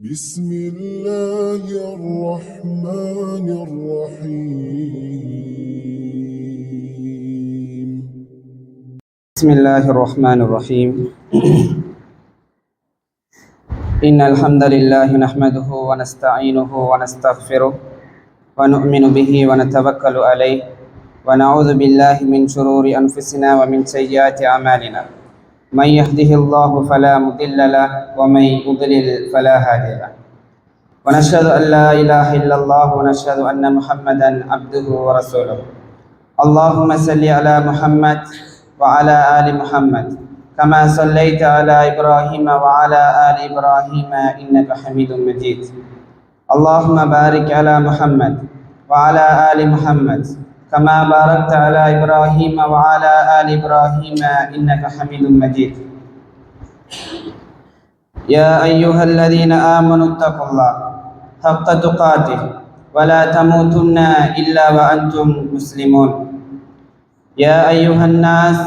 بسم الله الرحمن الرحيم بسم الله الرحمن الرحيم إن الحمد لله نحمده ونستعينه ونستغفره ونؤمن به ونتوكل عليه ونعوذ بالله من شرور أنفسنا ومن سيئات أعمالنا من يهده الله فلا مضل له ومن يضلل فلا هادي له ونشهد أن لا إله إلا الله ونشهد أن محمدا عبده ورسوله اللهم صل على محمد وعلى آل محمد كما صليت على إبراهيم وعلى آل إبراهيم إنك حميد مجيد اللهم بارك على محمد وعلى آل محمد كما باركت على إبراهيم وعلى آل إبراهيم إنك حميد مجيد يا أيها الذين آمنوا اتقوا الله حق تقاته ولا تموتن إلا وأنتم مسلمون يا أيها الناس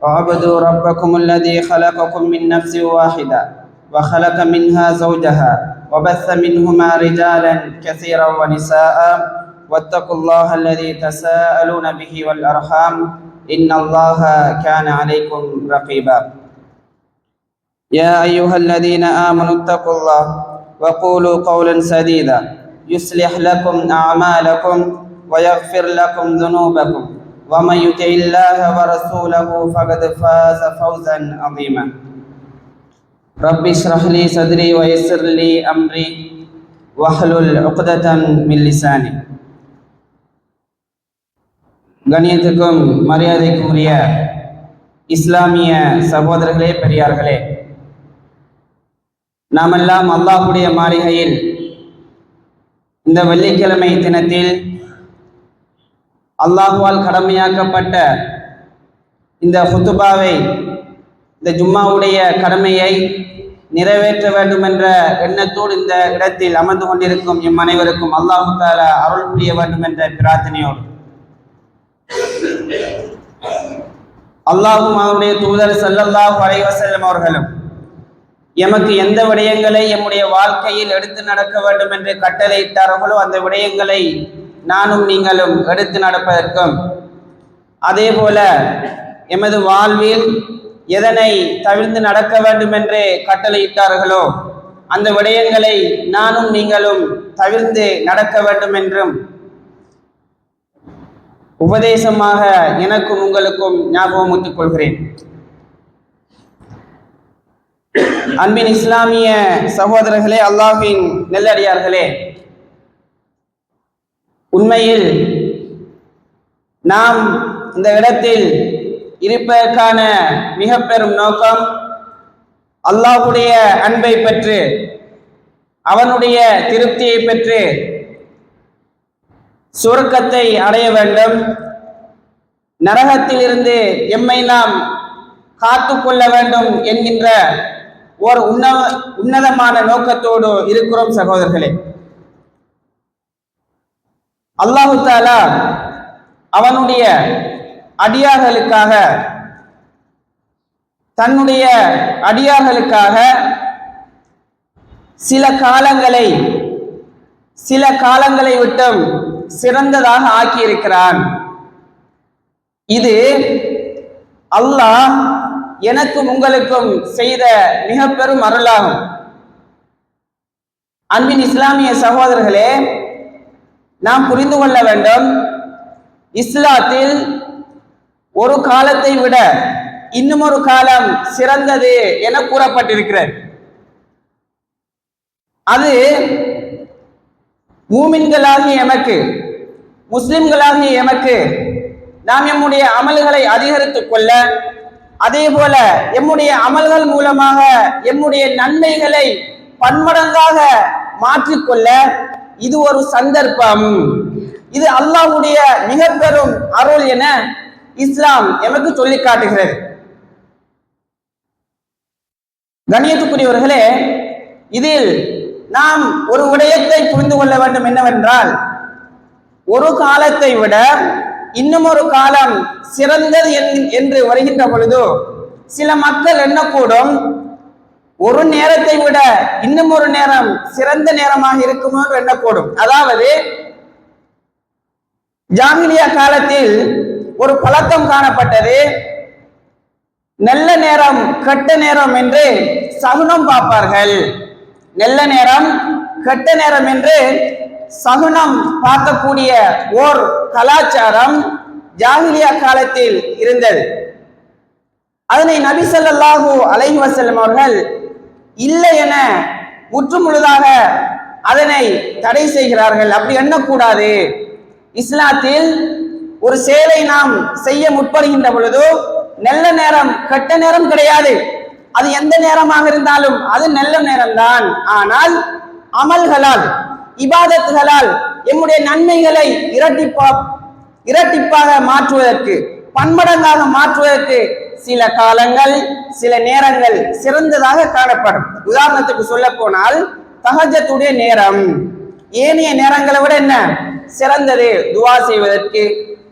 اعبدوا ربكم الذي خلقكم من نفس واحدة وخلق منها زوجها وبث منهما رجالا كثيرا ونساء واتقوا الله الذي تساءلون به والأرحام إن الله كان عليكم رقيبا يا أيها الذين آمنوا اتقوا الله وقولوا قولا سديدا يصلح لكم أعمالكم ويغفر لكم ذنوبكم ومن يطع الله ورسوله فقد فاز فوزا عظيما رب اشرح لي صدري ويسر لي أمري واحلل عقدة من لساني கண்ணியத்துக்கும் மரியாதைக்கும் உரிய இஸ்லாமிய சகோதரர்களே பெரியார்களே, நாமெல்லாம் அல்லாஹ்வுடைய மாளிகையில் இந்த வெள்ளிக்கிழமை தினத்தில் அல்லாஹ்வால் கடமையாக்கப்பட்ட இந்த ஹுத்துபாவை, இந்த ஜும்மாவுடைய கடமையை நிறைவேற்ற வேண்டும் என்ற எண்ணத்தோடு இந்த இடத்தில் அமர்ந்து கொண்டிருக்கும் எம் அனைவருக்கும் அல்லாஹ் தஆலா அருள் புரிய வேண்டும் என்ற பிரார்த்தனையோடு அல்லாஹ்வும் அவருடைய தூதர் ஸல்லல்லாஹு அலைஹி வஸல்லம் அவர்களும் எமக்கு எந்த விடயங்களை எம்முடைய வாழ்க்கையில் எடுத்து நடக்க வேண்டும் என்று கட்டளையிட்டார்களோ அந்த விடயங்களை நானும் நீங்களும் எடுத்து நடப்பதற்கும், அதே போல எமது வாழ்வில் எதனை தவிர்த்து நடக்க வேண்டும் என்று கட்டளையிட்டார்களோ அந்த விடயங்களை நானும் நீங்களும் தவிர்த்து நடக்க வேண்டும் என்றும் உபதேசமாக எனக்கும் உங்களுக்கும் ஞாபகமூட்டிக் கொள்கிறேன். அன்பின் இஸ்லாமிய சகோதரர்களே, அல்லாஹ்வின் நல்லடியார்களே, உண்மையில் நாம் இந்த இடத்தில் இருப்பதற்கான மிக பெரும் நோக்கம் அல்லாஹ்வுடைய அன்பை பெற்று அவனுடைய திருப்தியை பெற்று சுவர்க்கத்தை அடைய வேண்டும், நரகத்திலிருந்து எம்மை நாம் காத்து கொள்ள வேண்டும் என்கின்ற ஒரு உன்னதமான நோக்கத்தோடு இருக்கிறோம் சகோதரர்களே. அல்லாஹு தஆலா அவனுடைய அடியார்களுக்காக, தன்னுடைய அடியார்களுக்காக சில காலங்களை விட்டும் சிறந்ததாக ஆக்கியிருக்கிறான். இது அல்லாஹ் எனக்கும் உங்களுக்கும் செய்த மிக பெரும் அருளாகும். அன்பின் இஸ்லாமிய சகோதரர்களே, நாம் புரிந்து கொள்ள வேண்டும், இஸ்லாத்தில் ஒரு காலத்தை விட இன்னும் ஒரு காலம் சிறந்தது என கூறப்பட்டிருக்கிறது. அது மூமின்களாகிய எமக்கு, முஸ்லிம்களாகிய எமக்கு நாம் எம்முடைய அமல்களை அதிகரித்துக் கொள்ள, அதே போல எம்முடைய அமல்கள் மூலமாக எம்முடைய நன்மைகளை பன்மடங்காக மாற்றிக்கொள்ள இது ஒரு சந்தர்ப்பம். இது அல்லாஹ்வுடைய மிக பெரும் அருள் என இஸ்லாம் எமக்கு சொல்லி காட்டுகிறது. கண்ணியத்துக்குரியவர்களே, இதில் நாம் ஒரு விடயத்தை புரிந்து கொள்ள வேண்டும். என்னவென்றால், ஒரு காலத்தை விட இன்னும் ஒரு காலம் சிறந்தது என்று வருகின்ற பொழுது சில மக்கள் எண்ணக்கூடும், ஒரு நேரத்தை விட இன்னும் ஒரு நேரம் சிறந்த நேரமாக இருக்குமோ என்று எண்ணக்கூடும். அதாவது ஜாஹிலியா காலத்தில் ஒரு பழக்கம் காணப்பட்டது. நல்ல நேரம் கெட்ட நேரம் என்று சகுனம் பார்ப்பார்கள். நல்ல நேரம் கெட்ட நேரம் என்று சகுனம் பார்க்கக்கூடிய ஓர் கலாச்சாரம் ஜாஹிலியா காலத்தில் இருந்தது. அதனை நபி ஸல்லல்லாஹு அலைஹி வஸல்லம் அவர்கள் இல்லை என முற்றுமுழுதாக அதனை தடை செய்கிறார்கள். அப்படி எண்ணக்கூடாது. இஸ்லாத்தில் ஒரு செயலை நாம் செய்ய முற்படுகின்ற பொழுது நல்ல நேரம் கெட்ட நேரம் கிடையாது. அது எந்த நேரமாக இருந்தாலும் அது நல்ல நேரம்தான். ஆனால் அமல்களால், இபாதத்துகளால் எம்முடைய நன்மைகளை இரட்டிப்பாக மாற்றுவதற்கு, பன்மடங்காக மாற்றுவதற்கு சில காலங்கள், சில நேரங்கள் சிறந்ததாக காணப்படும். உதாரணத்துக்கு சொல்ல போனால் தஹஜ்ஜுடைய நேரம் ஏனைய நேரங்களை விட என்ன சிறந்தது? துவா செய்வதற்கு,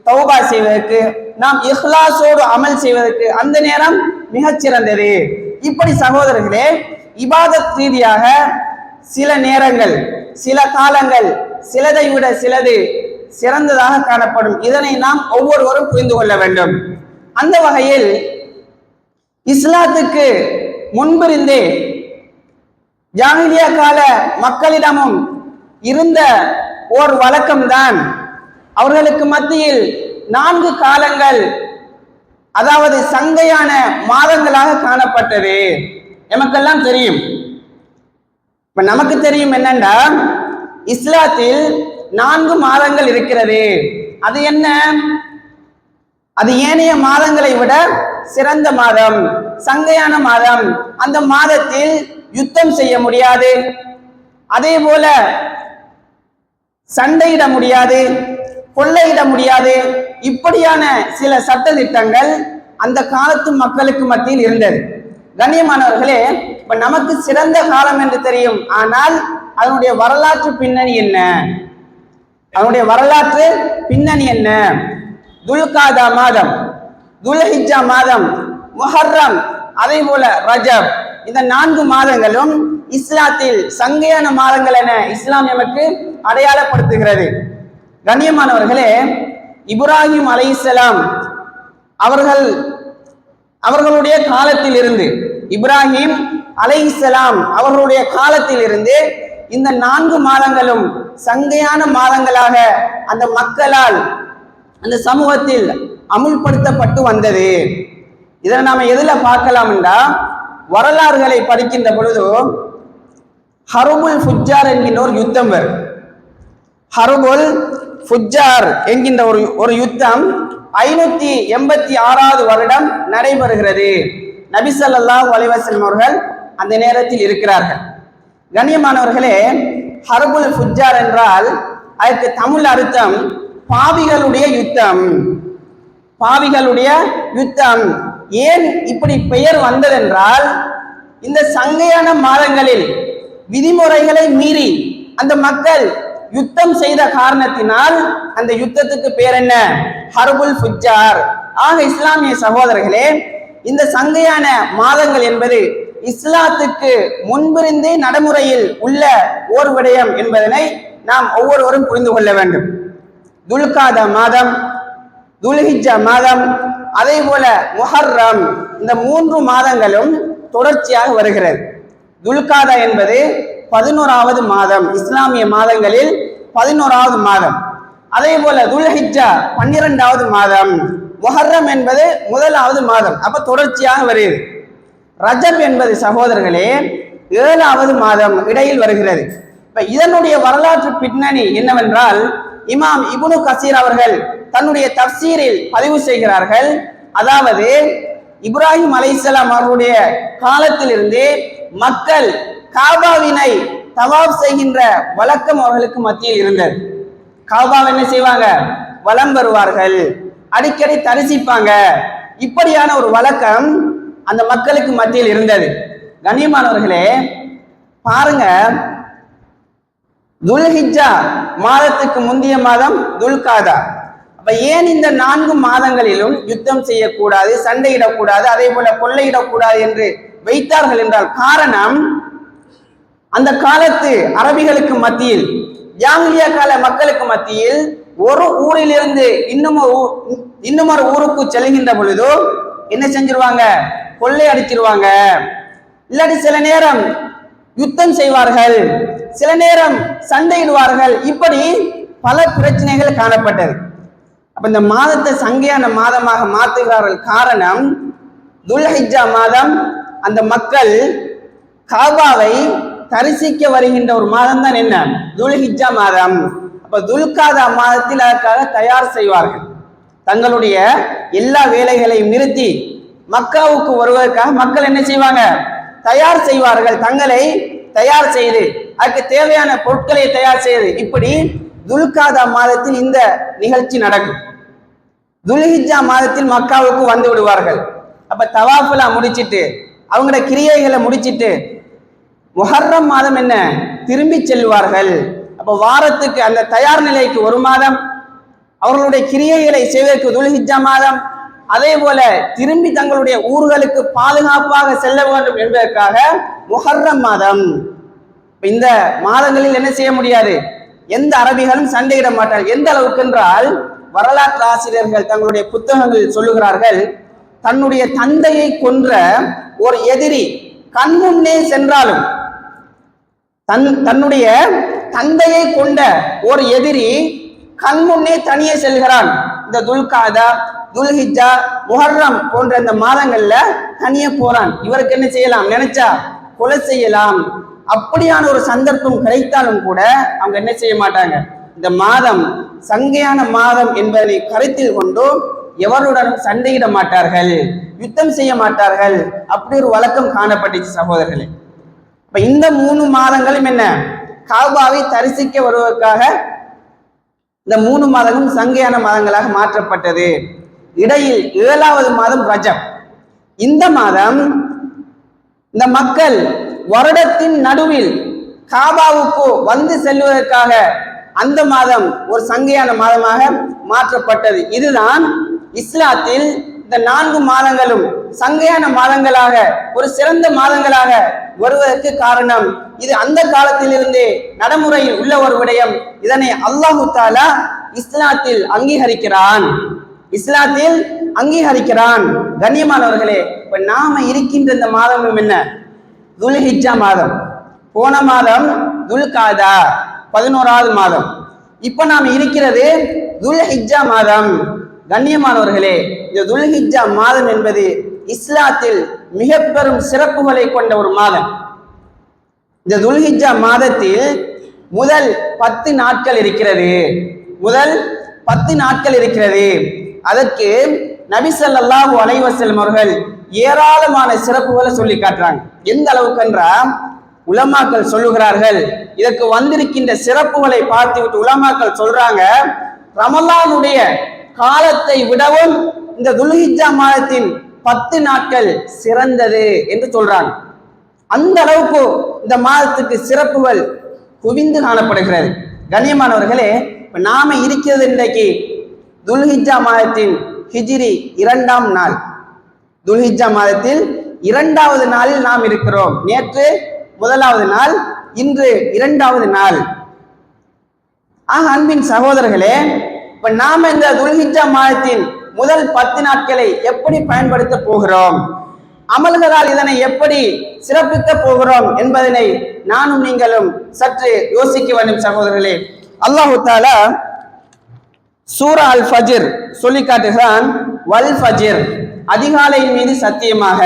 தௌபா செய்வதற்கு, நாம் இஹ்லாஸோடு அமல் செய்வதற்கு அந்த நேரம் மிகச் சிறந்தது. இப்படி சகோதரர்களே, இபாதத் ரீதியாக சில நேரங்கள், சில காலங்கள் சிலதை விட சிலது சிறந்ததாக காணப்படும். இதனை நாம் ஒவ்வொருவரும் புரிந்து கொள்ள வேண்டும். அந்த வகையில் இஸ்லாத்துக்கு முன்பிருந்தே ஜாஹிலியா கால மக்களிடமும் இருந்த ஓர் வழக்கம்தான் அவர்களுக்கு மத்தியில் 4 காலங்கள், அதாவது சங்கையான மாதங்களாக காணப்பட்டது. எமக்கெல்லாம் தெரியும். இப்ப நமக்கு தெரியும் என்னன்னா, இஸ்லாத்தில் 4 மாதங்கள் இருக்கிறது. அது என்ன? அது ஏனைய மாதங்களை விட சிறந்த மாதம், சங்கையான மாதம். அந்த மாதத்தில் யுத்தம் செய்ய முடியாது, அதே போல சண்டையிட முடியாது, கொள்ளையிட முடியாது. இப்படியான சில சட்ட திட்டங்கள் அந்த காலத்து மக்களுக்கு மத்தியில் இருந்தது. கண்ணியமானவர்களே, இப்ப நமக்கு சிறந்த காலம் என்று தெரியும். ஆனால் அதனுடைய வரலாற்று பின்னணி என்ன? அதனுடைய வரலாற்று பின்னணி என்ன? துல்காதா மாதம், துல்ஹிஜ்ஜா மாதம், முஹர்ரம், அதே போல ரஜப், இந்த 4 மாதங்களும் இஸ்லாத்தில் சங்கையான மாதங்கள் என இஸ்லாம் நமக்கு அடையாளப்படுத்துகிறது. கண்ணியமானவர்களே, இப்ராஹிம் அலைஹிஸ்ஸலாம் அவர்களுடைய காலத்தில் இருந்து, இப்ராஹிம் அலைஹிஸ்ஸலாம் அவர்களுடைய காலத்தில் இருந்து இந்த 4 மாதங்களும் சங்கையான மாதங்களாக அந்த மக்களால், அந்த சமூகத்தில் அமுல்படுத்தப்பட்டு வந்தது. இதை நாம எதுல பார்க்கலாம் என்றா, வரலாறுகளை படிக்கின்ற பொழுது ஹர்புல் ஃபுஜ்ஜார் என்கின்ற ஒரு யுத்தம் வரும். ஹர்புல் ஃபுஜ்ஜார் என்கின்ற ஒரு யுத்தம் 586வது வருடம் நடைபெறுகிறது. நபி ஸல்லல்லாஹு அலைஹி வஸல்லம் அவர்கள் அந்த நேரத்தில் இருக்கிறார்கள். கண்ணியமானவர்களே, ஹர்புல் ஃபுஜ்ஜார் என்றால் அதற்கு தமிழ் அர்த்தம் பாவிகளுடைய யுத்தம். பாவிகளுடைய யுத்தம். ஏன் இப்படி பெயர் வந்ததென்றால், இந்த சங்கையான மாதங்களில் விதிமுறைகளை மீறி அந்த மக்கள் யுத்தம் செய்த காரணத்தினால் அந்த யுத்தத்துக்கு பேர் என்ன? ஹர்புல் ஃபுஜ்ஜார். ஆக இஸ்லாமிய சகோதரர்களே, இந்த சங்கையான மாதங்கள் என்பது இஸ்லாத்துக்கு முன்பிருந்தே நடைமுறையில் உள்ள ஓர் விடயம் என்பதனை நாம் ஒவ்வொருவரும் புரிந்து கொள்ள வேண்டும். துல்காதா மாதம், துல்ஹிஜ்ஜா மாதம், அதே போல முஹர்ரம், இந்த 3 மாதங்களும் தொடர்ச்சியாக வருகிறது. துல்காதா என்பது 11வது மாதம், இஸ்லாமிய மாதங்களில் 11வது மாதம். அதே போல துல்ஹிஜ்ஜா 12வது மாதம், முஹர்ரம் என்பது 1வது மாதம். அப்ப தொடர்ச்சியாக வருகிறது. ரஜப் என்பது சகோதரர்களே 7வது மாதம், இடையில் வருகிறது. இப்ப இதனுடைய வரலாற்று பின்னணி என்னவென்றால், இமாம் இப்னு கசீர் அவர்கள் தன்னுடைய தஃப்சீரில் பதிவு செய்கிறார்கள். அதாவது இப்ராஹிம் அலைஹிஸ்ஸலாம் அவர்களுடைய காலத்திலிருந்தே மக்கள் காபாவினை தவாப் செய்கின்ற வழக்கம் அவர்களுக்கு மத்தியில் இருந்தது. காபாவை என்ன செய்வாங்க? வலம் வருவார்கள், அடிக்கடி தரிசிப்பாங்க. இப்படியான ஒரு வழக்கம் அந்த மக்களுக்கு மத்தியில் இருந்தது. கண்ணியமானவர்களே, பாருங்க, துல்ஹிஜ்ஜா மாதத்துக்கு முந்தைய மாதம் துல்காதா. அப்ப ஏன் இந்த 4 மாதங்களிலும் யுத்தம் செய்யக்கூடாது, சண்டையிடக்கூடாது, அதே போல கொள்ளையிடக்கூடாது என்று வைத்தார்கள் என்றால் காரணம், அந்த காலத்து அரபிகளுக்கு மத்தியில், ஜாஹிலியா கால மக்களுக்கு மத்தியில் ஒரு ஊரிலிருந்து இன்னுமொரு ஊருக்கு செல்கின்ற பொழுதோ என்ன செஞ்சிருவாங்க, கொள்ளை அடிச்சிருவாங்க. இல்லாட்டி சில நேரம் யுத்தம் செய்வார்கள், சில நேரம் சண்டையிடுவார்கள். இப்படி பல பிரச்சனைகள் காணப்பட்டது. அப்ப இந்த மாதத்தை சங்கையான மாதமாக மாற்றுகிறார்கள். காரணம், துல்ஹிஜ்ஜா மாதம் அந்த மக்கள் காபாவை தரிசிக்க வருகின்ற ஒரு மாதம் தான் என்ன, துல்ஹிஜ்ஜா மாதம். அப்ப துல்காதா மாதத்தில் அதற்காக தயார் செய்வார்கள். தங்களுடைய எல்லா வேலைகளையும் நிறுத்தி மக்காவுக்கு வருவதற்காக மக்கள் என்ன செய்வாங்க, தயார் செய்வார்கள். தங்களை தயார் செய்து அதுக்கு தேவையான பொருட்களை தயார் செய்து, இப்படி துல்காதா மாதத்தில் இந்த நிகழ்ச்சி நடக்கும். துல்ஹிஜ்ஜா மாதத்தில் மக்காவுக்கு வந்து விடுவார்கள். அப்ப தவாஃபுலாம் முடிச்சிட்டு அவங்களோட கிரியைகளை முடிச்சிட்டு முஹர்ரம் மாதம் என்ன திரும்பி செல்வார்கள். அப்ப வாரத்துக்கு அந்த தயார் நிலைக்கு ஒரு மாதம், அவர்களுடைய கிரியைகளை செய்வதற்கு துல்ஹிஜ்ஜா மாதம், அதே போல திரும்பி தங்களுடைய ஊர்களுக்கு பாதுகாப்பாக செல்ல வேண்டும் என்பதற்காக முஹர்ரம் மாதம். இந்த மாதங்களில் என்ன செய்ய முடியாது, எந்த அரபிகளும் சண்டையிட மாட்டார்கள். எந்த அளவுக்கு என்றால், வரலாற்று ஆசிரியர்கள் தங்களுடைய புத்தகங்களில் சொல்லுகிறார்கள், தன்னுடைய தந்தையை கொன்ற ஒரு எதிரி கண்முன்னே சென்றாலும், தன்னுடைய தந்தையை கொண்ட ஒரு எதிரி கண்முன்னே தனியே செல்கிறான். இந்த துல்காதா, துல்ஹிஜ்ஜா, முஹர்ரம் போன்ற இந்த மாதங்கள்ல தனியே போறான். இவருக்கு என்ன செய்யலாம், நினைச்சா கொலை செய்யலாம். அப்படியான ஒரு சந்தர்ப்பம் கிடைத்தாலும் கூட அவங்க என்ன செய்ய மாட்டாங்க, இந்த மாதம் சங்கையான மாதம் என்பதை கருத்தில் கொண்டு எவருடனும் சண்டையிட மாட்டார்கள், யுத்தம் செய்ய மாட்டார்கள். அப்படி ஒரு வழக்கம் காணப்பட்டுச்சு சகோதரர்களே. இப்ப இந்த 3 மாதங்களும் என்ன, காபாவை தரிசிக்க வருவதற்காக இந்த 3 மாதங்களும் சங்கையான மாதங்களாக மாற்றப்பட்டது. இடையில் 7வது மாதம் ரஜப். இந்த மாதம் இந்த மக்கள் வருடத்தின் நடுவில் காபாவுக்கு வந்து செல்வதற்காக அந்த மாதம் ஒரு சங்கையான மாதமாக மாற்றப்பட்டது. இதுதான் இஸ்லாத்தில் இந்த 4 மாதங்களும் சங்கையான மாதங்களாக, ஒரு சிறந்த மாதங்களாக வருவதற்கு காரணம். இது அந்த காலத்திலிருந்தே நடைமுறையில் உள்ள ஒரு விடயம். இதனை அல்லாஹு தஆலா இஸ்லாத்தில் அங்கீகரிக்கிறான், இஸ்லாத்தில் அங்கீகரிக்கிறான். கண்ணியமானவர்களே, இப்ப நாம இருக்கின்ற இந்த மாதமும் என்ன, துல்ஹிஜ்ஜா மாதம். போன மாதம் துல்காதா 11வது மாதம். இப்ப நாம் இருக்கிறது துல்ஹிஜ்ஜா மாதம். கண்ணியமானவர்களே, இந்த துல்ஹிஜ்ஜா மாதம் என்பது இஸ்லாத்தில் மிக பெரும் சிறப்புகளை கொண்ட ஒரு மாதம். இந்த துல்ஹிஜ்ஜா மாதத்தில் முதல் 10 நாட்கள் இருக்கிறது. முதல் 10 நாட்கள் இருக்கிறது. அதற்கு நபி ஸல்லல்லாஹு அலைஹி வஸல்லம் அவர்கள் ஏராளமான சிறப்புகளை சொல்லி காட்டுறாங்க. எந்த அளவுக்கு என்றால், உலமாக்கள் சொல்லுகிறார்கள், இதற்கு வந்திருக்கின்ற சிறப்புகளை பார்த்துவிட்டு உலமாக்கள் சொல்றாங்க, ரமலானுடைய காலத்தை விடவும் இந்த துல்ஹிஜ்ஜா மாதத்தின் 10 நாட்கள் சிறந்தது என்று சொல்றாங்க. அந்த அளவுக்கு இந்த மாதத்துக்கு சிறப்புகள் குவிந்து காணப்படுகிறது. கண்ணியமானவர்களே, இப்ப நாம இருக்கிறது இன்றைக்கு துல்ஹிஜ்ஜா மாதத்தின் ஹிஜ்ரி 2ஆம் நாள். துல்ஹிஜ்ஜா மாதத்தில் 2வது நாளில் நாம் இருக்கிறோம். நேற்று 1வது நாள், இன்று 2வது நாள். அன்பின் சகோதரர்களே, இப்ப நாம இந்த துல்ஹிஜ்ஜா மாதத்தின் முதல் 10 நாட்களை எப்படி பயன்படுத்த போகிறோம், அமல்களால் இதனை எப்படி சிறப்பிக்க போகிறோம் என்பதனை நானும் நீங்களும் சற்று யோசிக்க வேண்டும் சகோதரர்களே. அல்லாஹு தஆலா சூரா அல் ஃபஜ்ர் சொல்லி காட்டுகிறான், வல் ஃபஜ்ர் அதிகாலையின் மீது சத்தியமாக,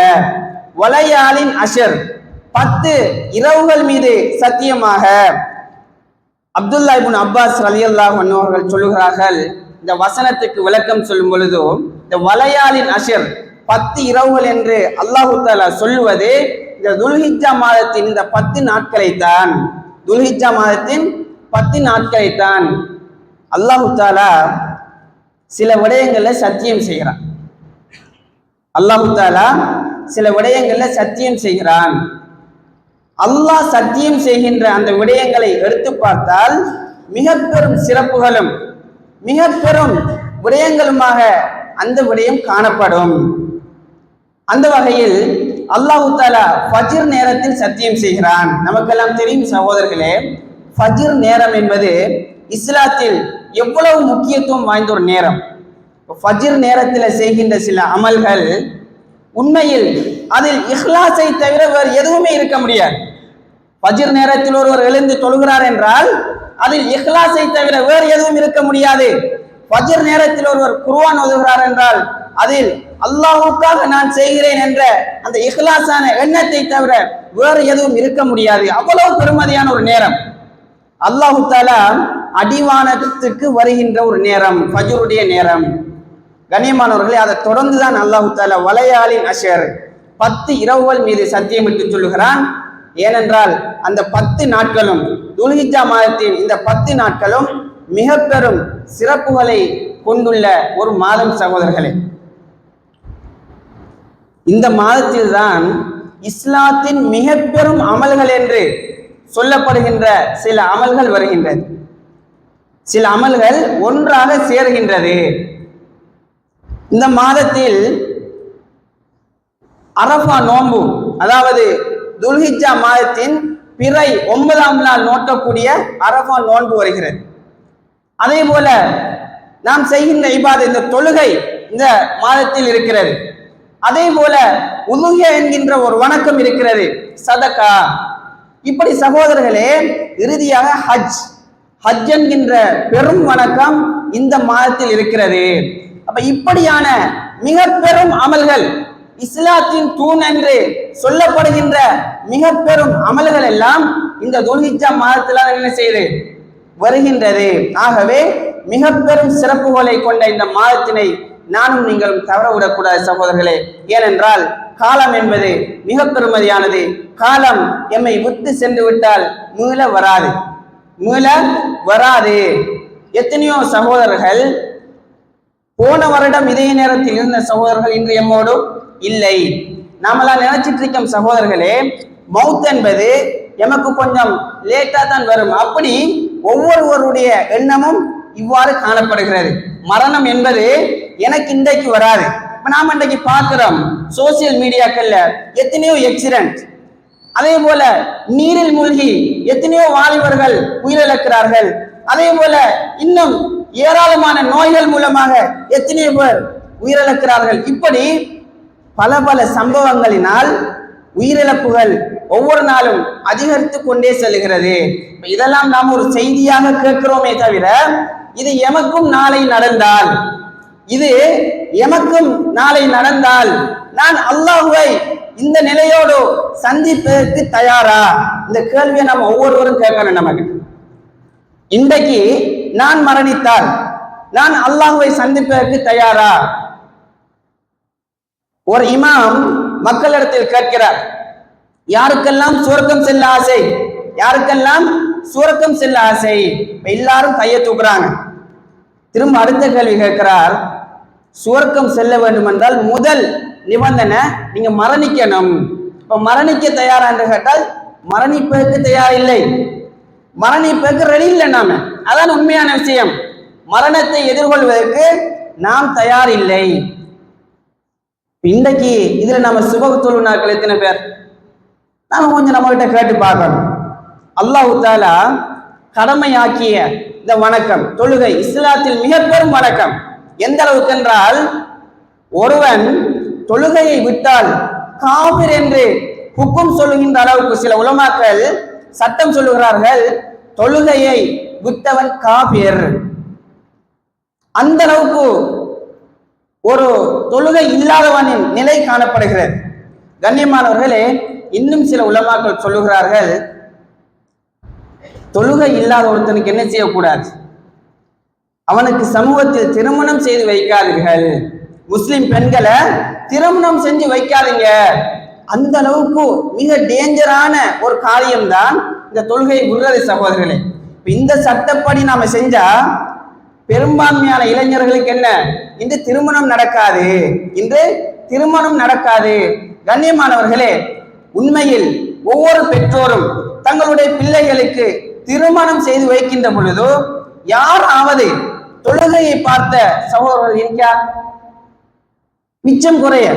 வலையாலின் அஷர் 10 இரவுகள் மீது சத்தியமாக. அப்துல்லா இப்னு அப்பாஸ் ரலியல்லாஹு அன்ஹு அவர்கள் சொல்லுகிறார்கள், இந்த வசனத்துக்கு விளக்கம் சொல்லும் பொழுது, இந்த வலையாலின் அஷர் 10 இரவுகள் என்று அல்லாஹு தஆலா சொல்லுவது இந்த துல்ஹிஜ்ஜா மாதத்தின் இந்த 10 நாட்களைத்தான். துல்ஹிஜ்ஜா மாதத்தின் 10 நாட்களைத்தான் அல்லாஹு தஆலா சில விடயங்கள்ல சத்தியம் செய்கிறான். அல்லாஹு தஆலா சில விடயங்கள்ல சத்தியம் செய்கிறான். அல்லாஹ் சத்தியம் செய்கின்ற அந்த விடயங்களை எடுத்து பார்த்தால் மிக பெரும் சிறப்புகளும் மிக பெரும் விடயங்களுமாக அந்த விடயம் காணப்படும். அந்த வகையில் அல்லாஹு தஆலா ஃபஜ்ர் நேரத்தில் சத்தியம் செய்கிறான். நமக்கெல்லாம் தெரியும் சகோதரர்களே, ஃபஜ்ர் நேரம் என்பது இஸ்லாத்தில் எவ்வளவு முக்கியத்துவம் வாய்ந்த ஒரு நேரம். ஃபஜ்ர் நேரத்தில் செய்கின்ற சில அமல்கள் உண்மையில் அதில் இஹ்லாஸை தவிர வேறு எதுவுமே இருக்க முடியாது. ஃபஜ்ர் நேரத்தில் ஒருவர் எழுந்து தொழுகிறார் என்றால் அதில் இஹ்லாஸை தவிர வேறு எதுவும் இருக்க முடியாது. ஃபஜ்ர் நேரத்தில் ஒருவர் குர்ஆன் ஓதுகிறார் என்றால் அதில் அல்லாஹ்வுக்காக நான் செய்கிறேன் என்ற அந்த இஹ்லாஸான எண்ணத்தை தவிர வேறு எதுவும் இருக்க முடியாது. அவ்வளவு பெருமதியான ஒரு நேரம். அல்லாஹு தஆலா அடிவானத்துக்கு வருகின்ற ஒரு நேரம் ஃபஜ்ருடைய நேரம். கண்ணியமானவர்களே, அதை தொடர்ந்துதான் அல்லாஹு தஆலா வலையாலின் அஷர் 10 இரவுகள் மீது சத்தியமிட்டு சொல்லுகிறான். ஏனென்றால் அந்த 10 நாட்களும் துல்ஹிஜ்ஜா மாதத்தின் இந்த 10 நாட்களும் மிக பெரும் சிறப்புகளை கொண்டுள்ள ஒரு மாதம் சகோதரர்களே. இந்த மாதத்தில் தான் இஸ்லாத்தின் மிக பெரும் அமல்கள் என்று சொல்லப்படுகின்ற சில அமல்கள் வருகின்றது. சில அமல்கள் ஒன்றாக சேருகின்றது. இந்த மாதத்தில் அரஃபா நோன்பு, அதாவது துல்ஹிஜ்ஜா மாதத்தின் பிறை 9ஆம் நாள் நோட்டக்கூடிய அரஃபா நோன்பு வருகிறது. அதே போல நாம் செய்கின்ற இபாதத், இந்த தொழுகை இந்த மாதத்தில் இருக்கிறது. அதே போல உலுஹியா என்கின்ற ஒரு வணக்கம் இருக்கிறது, சதகா. இப்படி சகோதரர்களே, இறுதியாக ஹஜ் என்கின்ற பெரும் வணக்கம் இந்த மாதத்தில் இருக்கிறது. அப்ப இப்படியான மிக பெரும் அமல்கள், இஸ்லாத்தின் தூண் என்று சொல்லப்படுகின்ற மிக பெரும் அமல்கள் எல்லாம் இந்த துல்ஹிஜ்ஜா மாதத்தில் என்ன செய்யுது, வருகின்றது. ஆகவே மிக பெரும் சிறப்புகளை கொண்ட இந்த மாதத்தினை நானும் நீங்களும் தவறவிடக்கூடாது சகோதரர்களே. ஏனென்றால் காலம் என்பது மிக பெருமதியானது. காலம் எம்மை விட்டு சென்று விட்டால் மீள வராது. எத்தனையோ சகோதரர்கள் போன வருடம் இதே நேரத்தில் இருந்த சகோதரர்கள் இன்று எம்மோடு இல்லை. நாமெல்லாம் நினைச்சிட்டு இருக்கோம் சகோதரர்களே, மவுத் என்பது எமக்கு கொஞ்சம் லேட்டா தான் வரும். அப்படி ஒவ்வொருவருடைய எண்ணமும் இவ்வாறு காணப்படுகிறது. மரணம் என்பது எனக்கு இன்றைக்கு வராது. இப்ப நாம இன்றைக்கு பார்க்கிறோம் சோசியல் மீடியாக்கள்ல எத்தனையோ ஆக்சிடென்ட், அதே போல நீரில் மூழ்கி எத்தனையோ வாலிபர்கள் உயிரிழக்கிறார்கள். அதே போல இன்னும் ஏராளமான நோய்கள் மூலமாக எத்தனையோ பேர் உயிரிழக்கிறார்கள். இப்படி பல பல சம்பவங்களினால் உயிரிழப்புகள் ஒவ்வொரு நாளும் அதிகரித்து கொண்டே செல்கிறது. இதெல்லாம் நாம் ஒரு செய்தியாக கேட்கிறோமே தவிர, இது எமக்கும் நாளை நடந்தால் நான் அல்லாஹ்வை இந்த நிலையோடு சந்திப்பதற்கு தயாரா? இந்த கேள்வியை நாம் ஒவ்வொருவரும் கேட்கணும். நமக்கு இன்றைக்கு நான் மரணித்தால் நான் அல்லாஹ்வை சந்திப்பதற்கு தயாரா? ஒரு இமாம் மக்களிடத்தில் கேட்கிறார், யாருக்கெல்லாம் சுவர்க்கம் செல்ல ஆசை, யாருக்கெல்லாம் சுவர்க்கம் செல்ல ஆசை? எல்லாரும் கையை தூக்குறாங்க. திரும்ப அடுத்த கேள்வி கேட்கிறார், சுவர்க்கம் செல்ல வேண்டும் என்றால் முதல் நிபந்தனை நீங்க மரணிக்கணும். இப்ப மரணிக்க தயாரா என்று கேட்டால் மரணிப்பதற்கு தயார் இல்லை, மரணிப்பதற்கு ரெடி இல்லை. நாம அதான் உண்மையான விஷயம். மரணத்தை எதிர்கொள்வதற்கு நாம் தயார் இல்லை. இன்றைக்கு இதுல நம்ம சுபத்துல் நாட்கள் எத்தனை பேர்? நாம கொஞ்சம் நம்ம கிட்ட கேட்டு பார்க்கணும். அல்லாஹ் தஆலா கடமையாக்கிய இந்த வணக்கம் தொழுகை இஸ்லாத்தில் மிக பெரும் வணக்கம். எந்த அளவுக்கு என்றால், ஒருவன் தொழுகையை விட்டால் காபிர் என்று ஹுக்கும் சொல்லுகின்ற அளவுக்கு சில உலமாக்கள் சட்டம் சொல்லுகிறார்கள், தொழுகையை விட்டவன் காபிர். அந்த அளவுக்கு ஒரு தொழுகை இல்லாதவனின் நிலை காணப்படுகிறது. கண்ணியமானவர்களே, இன்னும் சில உலமாக்கள் சொல்லுகிறார்கள், தொழுகை இல்லாத ஒருத்தனுக்கு என்ன செய்யக்கூடாது, அவனுக்கு சமூகத்தில் திருமணம் செய்து வைக்காதீர்கள், முஸ்லிம் பெண்களை திருமணம் செஞ்சு வைக்காதீங்க. அந்த அளவுக்கு மிக டேஞ்சரான ஒரு காரியம்தான் இந்த தொழுகை விடுறது சகோதரர்களே. இந்த சட்டப்படி நாம செஞ்சா பெரும்பான்மையான இளைஞர்களுக்கு என்ன, இன்று திருமணம் நடக்காது. கண்ணியமானவர்களே, உண்மையில் ஒவ்வொரு பெற்றோரும் தங்களுடைய பிள்ளைகளுக்கு திருமணம் செய்து வைக்கின்ற பொழுது யாராவது தொழுகையை பார்த்த சகோதரர்கள் இருக்கிறார்? மிச்சம் குறைய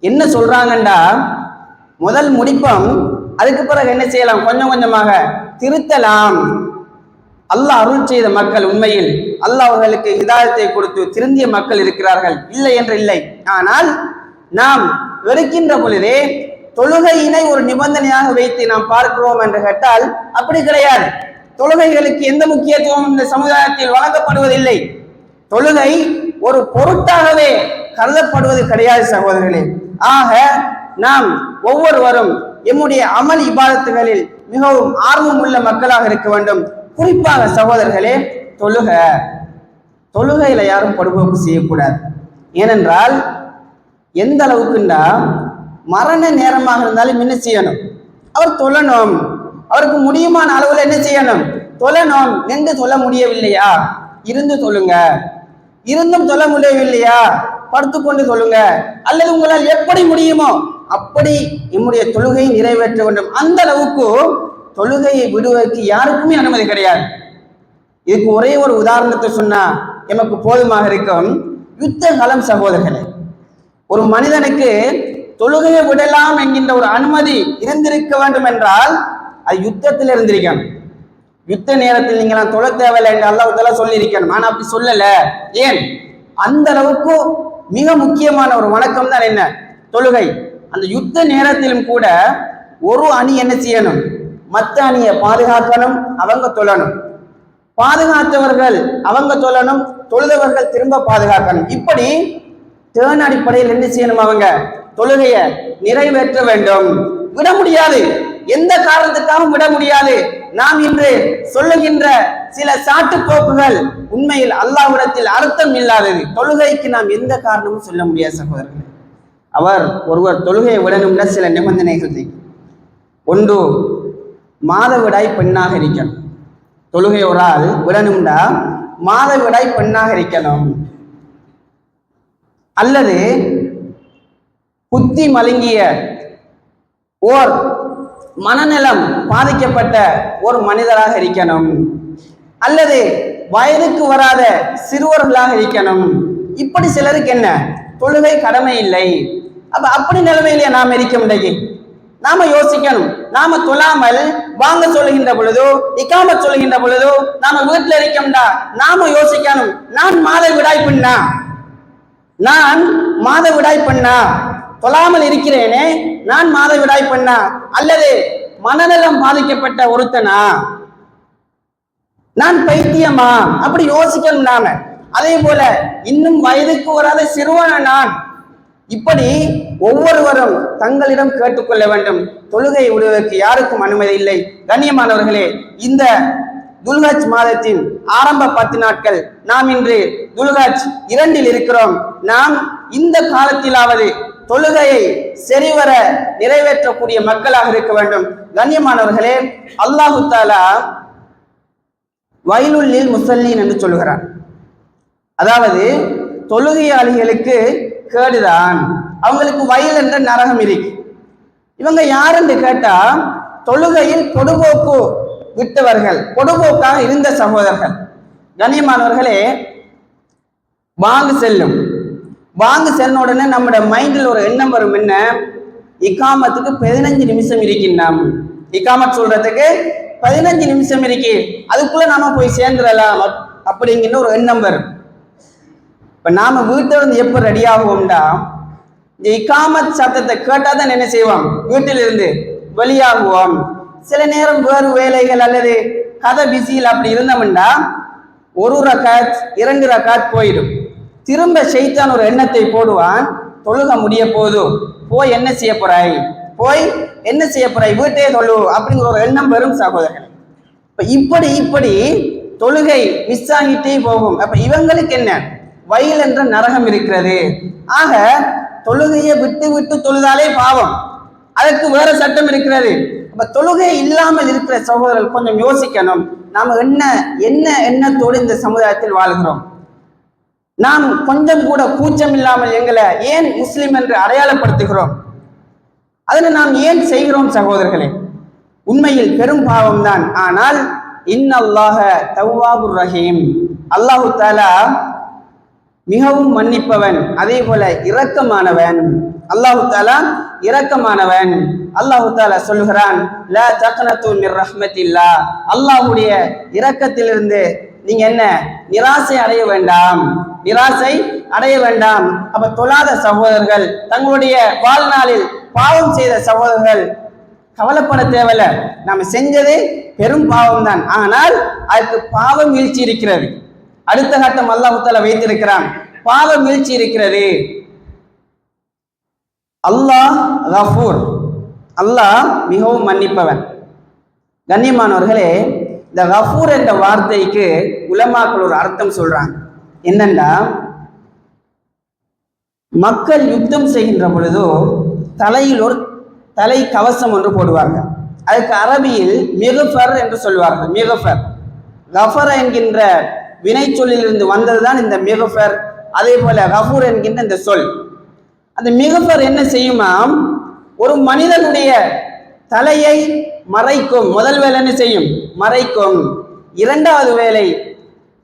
என்ன சொல்றாங்கண்டா, முதல் முடிப்போம், அதுக்கு பிறகு என்ன செய்யலாம், கொஞ்சம் கொஞ்சமாக திருத்தலாம். அல்லாஹ் அருள் செய்த மக்கள், உண்மையில் அல்லாஹ் அவர்களுக்கு ஹிதாயத்தை கொடுத்து திருந்திய மக்கள் இருக்கிறார்கள், இல்லை என்று இல்லை. ஆனால் நாம் வெறுக்கின்ற பொழுதே தொழுகையினை ஒரு நிபந்தனையாக வைத்து நாம் பார்க்கிறோம் என்று கேட்டால் அப்படி கிடையாது. தொழுகைகளுக்கு எந்த முக்கியத்துவம் இந்த சமுதாயத்தில் வழங்கப்படுவதில்லை. தொழுகை ஒரு பொருட்டாகவே கருதப்படுவது கிடையாது சகோதரர்களே. ஆக நாம் ஒவ்வொருவரும் எம்முடைய அமல் இபாதத்துகளில் மிகவும் ஆர்வம் உள்ள மக்களாக இருக்க வேண்டும். குறிப்பாக சகோதரர்களே, தொழுகையில யாரும் பொடுபோக்கு செய்யக்கூடாது. ஏனென்றால் எந்த அளவுக்குண்டா, மரண நேரமாக இருந்தாலும் என்ன செய்யணும், அவர் தொழணும். அவருக்கு முடியுமான அளவில் என்ன செய்யணும், தொழணும். நின்று தொழ முடியவில்லையா, இருந்து தொழுங்க. இருந்தும் தொழ முடியவில்லையா, படுத்துக்கொண்டு தொழுங்க. அல்லது உங்களால் எப்படி முடியுமோ அப்படி நம்முடைய தொழுகையை நிறைவேற்ற வேண்டும். அந்த அளவுக்கு தொழுகையை விடுவதற்கு யாருக்குமே அனுமதி கிடையாது. இதுக்கு ஒரே ஒரு உதாரணத்தை சொன்னா எமக்கு போதுமாக இருக்கும். யுத்த காலம் சகோதரர்களே, ஒரு மனிதனுக்கு தொழுகையை விடலாம் என்கின்ற ஒரு அனுமதி இருந்திருக்க வேண்டும் என்றால் அது யுத்தத்தில் இருந்திருக்கணும். யுத்த நேரத்தில் நீங்க நான் தொழ தேவையில்லை என்று அல்லாஹ் சொல்லி இருக்கணும். ஆனா அப்படி சொல்லல. ஏன்? அந்த அளவுக்கு மிக முக்கியமான ஒரு வணக்கம் தான் என்ன, தொழுகை. அந்த யுத்த நேரத்திலும் கூட ஒரு அணி என்ன செய்யணும், மற்ற அணியை பாதுகாக்கணும், அவங்க தொழணும். பாதுகாத்தவர்கள் அவங்க தொழணும், தொழுதவர்கள் திரும்ப பாதுகாக்கணும். இப்படி தேன் அடிப்படையில் என்ன செய்யணும், அவங்க தொழுகையை நிறைவேற்ற வேண்டும். விட முடியாது, எந்த காரணத்துக்காகவும் விட முடியாது. நாம் இன்று சொல்லுகின்ற சில சாட்டுப்போக்குகள் உண்மையில் அல்லாஹ்விடத்தில் அர்த்தம் இல்லாதது. தொழுகைக்கு நாம் எந்த காரணமும் சொல்ல முடியாது சகோதரர்கள். ஒருவர் தொழுகையை விடணும்னா சில நிபந்தனைகள். ஒன்று, மாதவிடாய் பெண்ணாக இருக்கணும். தொழுகை ஒரு ஆள் விடணும்னா மாதவிடாய் பெண்ணாக இருக்கணும். அல்லது புத்தி மழுங்கிய ஓர் மனநலம் பாதிக்கப்பட்ட ஒரு மனிதராக இருக்கணும். அல்லது வயதுக்கு வராத சிறுவர்களாக இருக்கணும். இப்படி சிலருக்கு என்ன, தொழுகை கடமை இல்லை. அப்படி நிலைமையிலே நாம் இருக்க முடியாது. நாம யோசிக்கணும். நாம தொழாமல் வாங்க சொல்லுகின்ற பொழுதோ, இக்காமத் சொல்லுகின்ற பொழுதோ நாம வீட்டுல இருக்கோம்டா, நாம யோசிக்கணும், நான் மாதவிடாய் பெண்ணா, தொழாமல் இருக்கிறேனே, நான் மாதவிடாய் பெண்ணா, அல்லது மனநலம் பாதிக்கப்பட்ட ஒருத்தனா, நான் பைத்தியமா, அப்படி யோசிக்கணும் நாம. அதே போல இன்னும் வயதுக்கு வராத சிறுவன நான். இப்படி ஒவ்வொருவரும் தங்களிடம் கேட்டுக்கொள்ள வேண்டும். தொழுகை விடுவதற்கு யாருக்கும் அனுமதி இல்லை. கண்ணியமானவர்களே, இந்த துல்ஹஜ் மாதத்தின் ஆரம்ப 10 நாட்கள், நாம் இன்று துல்ஹஜ் 2 இருக்கிறோம். நாம் இந்த காலத்திலாவது தொழுகையை சரிவர நிறைவேற்றக்கூடிய மக்களாக இருக்க வேண்டும். கண்ணியமானவர்களே, அல்லாஹு தஆலா வயலுல் லில் முஸல்லீன் என்று சொல்லுகிறான். அதாவது தொழுகையாளிகளுக்கு கேடுதான், அவங்களுக்கு வயல் என்ற நரகம் இருக்கு. இவங்க யார் என்று கேட்டா, தொழுகையில் பொடுபோக்கு விட்டவர்கள், பொடுபோக்காக இருந்த சகோதரர்கள். கண்ணியமானவர்களே, வாங்கு செல்லும் உடனே நம்முடைய மைண்டில் ஒரு எண்ணம் வரும். என்ன, இக்காமத்துக்கு 15 நிமிஷம் இருக்கின்றாம், இக்காமத் சொல்றதுக்கு 15 நிமிஷம் இருக்கு, அதுக்குள்ள நாம போய் சேர்ந்துடலாம் அப்படிங்கிற ஒரு எண்ணம் வரும். இப்ப நாம வீட்டில இருந்து எப்ப ரெடி ஆகுவோம்டா, இந்த இக்காமத் சத்தத்தை கேட்டாதான் என்ன செய்வோம், வீட்டிலிருந்து வெளியாகுவோம். சில நேரம் வேறு வேலைகள் அல்லது கதை பிஸியில் அப்படி இருந்தோம்டா 1 ரக்காத் 2 ரக்காத் போயிடும். திரும்ப ஷைத்தான் ஒரு எண்ணத்தை போடுவான், தொழுக முடிய போதும், போய் என்ன செய்ய போறாய், வீட்டையே தொழு அப்படிங்கிற ஒரு எண்ணம் வரும் சகோதரர்கள். இப்படி தொழுகை மிஸ் ஆகிட்டே போகும். அப்ப இவங்களுக்கு என்ன, வயல் என்ற நரகம் இருக்கிறது. ஆக தொழுகையை விட்டு தொழுதாலே பாவம், அதற்கு வேற சட்டம் இருக்கிறது. அப்ப தொழுகை இல்லாமல் இருக்கிற சகோதரர்கள் கொஞ்சம் யோசிக்கணும். நாம என்ன எண்ணத்தோடு இந்த சமுதாயத்தில் வாழ்கிறோம். நாம் கொஞ்சம் கூட கூச்சம் இல்லாமல் எங்களை ஏன் முஸ்லிம் என்று அடையாளப்படுத்துகிறோம்? அதனை நாம் ஏன் செய்கிறோம் சகோதரர்களே? உண்மையில் பெரும் பாவம் தான். ஆனால் இன்னல்லாஹ தவ்வாபுர் ரஹீம், அல்லாஹு தஆலா மிகவும் மன்னிப்பவன், அதே போல இரக்கமானவன். அல்லாஹு தஆலா இரக்கமானவன். அல்லாஹு தஆலா சொல்கிறான், லா தக்னது மிர் ரஹ்மத்தில்லாஹ், அல்லாஹ்வுடைய இரக்கத்திலிருந்து நீங்க என்ன நிராசை அடைய வேண்டாம், நிராசை அடைய வேண்டாம். அப்ப தொழாத சகோதரர்கள், தங்களுடைய வாழ்நாளில் பாவம் செய்த சகோதரர்கள் கவலைப்பட தேவையில்ல. நம்ம செஞ்சது பெரும் பாவம் தான், ஆனால் அதுக்கு பாவம் வீழ்ச்சி இருக்கிறது. அடுத்த கட்டம் அல்லாஹ் தஆலா வைத்திருக்கிறான், பாவம் வீழ்ச்சி இருக்கிறது. அல்லாஹ் கஃபூர், அல்லாஹ் மிகவும் மன்னிப்பவன். கண்ணியமானவர்களே, இந்த கஃபூர் என்ற வார்த்தைக்கு உலமாக்கள் ஒரு அர்த்தம் சொல்றாங்க. என்னன்னா, மக்கள் யுத்தம் செய்கின்ற பொழுதோ தலையில் ஒரு தலை கவசம் ஒன்று போடுவார்கள். அதுக்கு அரபியில் மிகஃபர் என்று சொல்வார்கள். மிகஃபர், கஃபர் என்கின்ற வினை சொல்லிலிருந்து வந்ததுதான் இந்த மிகஃபர். அதே போல கஃபூர் என்கின்ற இந்த சொல், அந்த மிகஃபர் என்ன செய்யுமாம், ஒரு மனிதனுடைய தலையை மறைக்கும். முதல் வேலை என்ன செய்யும்? மறைக்கும். இரண்டாவது வேலை,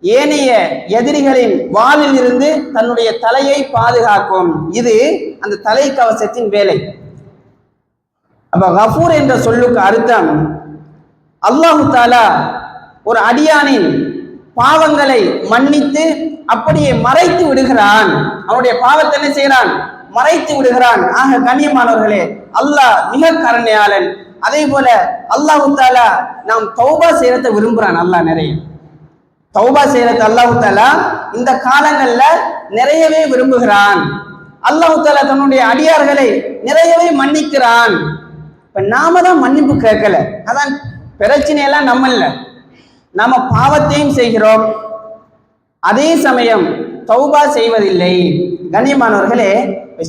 ஏனைய எதிரிகளின் வாளில் இருந்து தன்னுடைய தலையை பாதுகாக்கும். இது அந்த தலை கவசத்தின் வேலை. அப்ப கஃபூர் என்ற சொல்லுக்கு அர்த்தம், அல்லாஹு தஆலா ஒரு அடியானின் பாவங்களை மன்னித்து அப்படியே மறைத்து விடுகிறான். அவனுடைய பாவத்தை என்ன செய்கிறான்? மறைத்து விடுகிறான். ஆக கண்ணியமானவர்களே, அல்லாஹ் மிக கருணையாளன். அதே போல அல்லாஹு தஆலா நாம் தௌபா செய்யறதை விரும்புறான். அல்லாஹ் நிறைய தௌபா செய்யறது அல்லாஹு தஆலா இந்த காலங்கள்ல நிறையவே விரும்புகிறான். அல்லாஹு தஆலா தன்னுடைய அடியார்களை நிறையவே மன்னிக்கிறான். இப்ப நாம தான் மன்னிப்பு கேட்கல, அதான் பிரச்சனையெல்லாம் நம்ம இல்ல. நாம பாவத்தையும் செய்கிறோம், அதே சமயம் தௌபா செய்வதில்லை. கண்ணியமானவர்களே,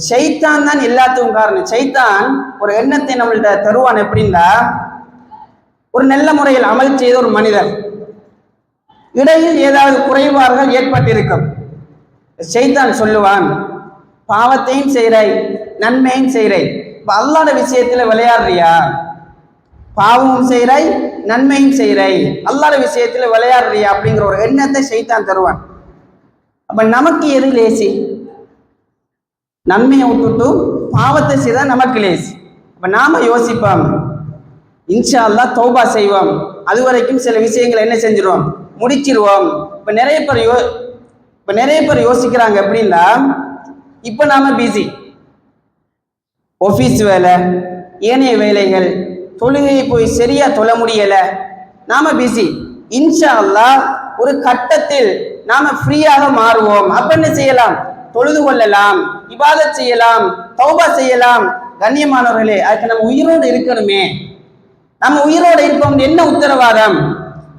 ஷைத்தான் தான் எல்லாத்துக்கும் காரணம். ஷைத்தான் ஒரு எண்ணத்தை நம்மள்ட்ட தருவான். எப்படின்னா, ஒரு நல்ல முறையில் அமல் செய்த ஒரு மனிதர் இடையில் ஏதாவது குறைபாடுகள் ஏற்பட்டிருக்கும். ஷைத்தான் சொல்லுவான், பாவத்தையும் செய்கிறாய், நன்மையும் செய்கிறாய், இப்ப அல்லாஹ்வுட விஷயத்துல விளையாடுறியா? பாவமும் செய்கிறாய், நன்மையும் செய்கிறாய், அல்லாஹ்வுட விஷயத்துல விளையாடுறியா அப்படிங்கிற ஒரு எண்ணத்தை ஷைத்தான் தருவான். அப்ப நமக்கு எது லேசி? நன்மையை விட்டுட்டு பாவத்தை செய்தா நமக்கு லேசி. அப்ப நாம யோசிப்போம், இன்ஷா அல்லாஹ் தௌபா செய்வோம், அது வரைக்கும் சில விஷயங்களை என்ன செஞ்சிருவோம், முடிச்சிருவோம். இப்ப நிறைய பேர் யோசிக்கிறாங்க எப்படின்னா, இப்ப நாம பிஸி, ஆஃபீஸ் வேலை, ஏனைய வேலைகள், தொழுகையை போய் சரியா தொழ முடியல, நாம பிஸி. இன்ஷா அல்லாஹ் ஒரு கட்டத்தில் நாம ஃப்ரீயாக மாறுவோம். அப்ப என்ன செய்யலாம்? தொழுது கொள்ளலாம், இபாதத் செய்யலாம், தௌபா செய்யலாம். கண்ணியமானவர்களே, அதுக்கு நம்ம உயிரோடு இருக்கணுமே. நம்ம உயிரோடு இருப்போம் என்ன உத்தரவாதம்?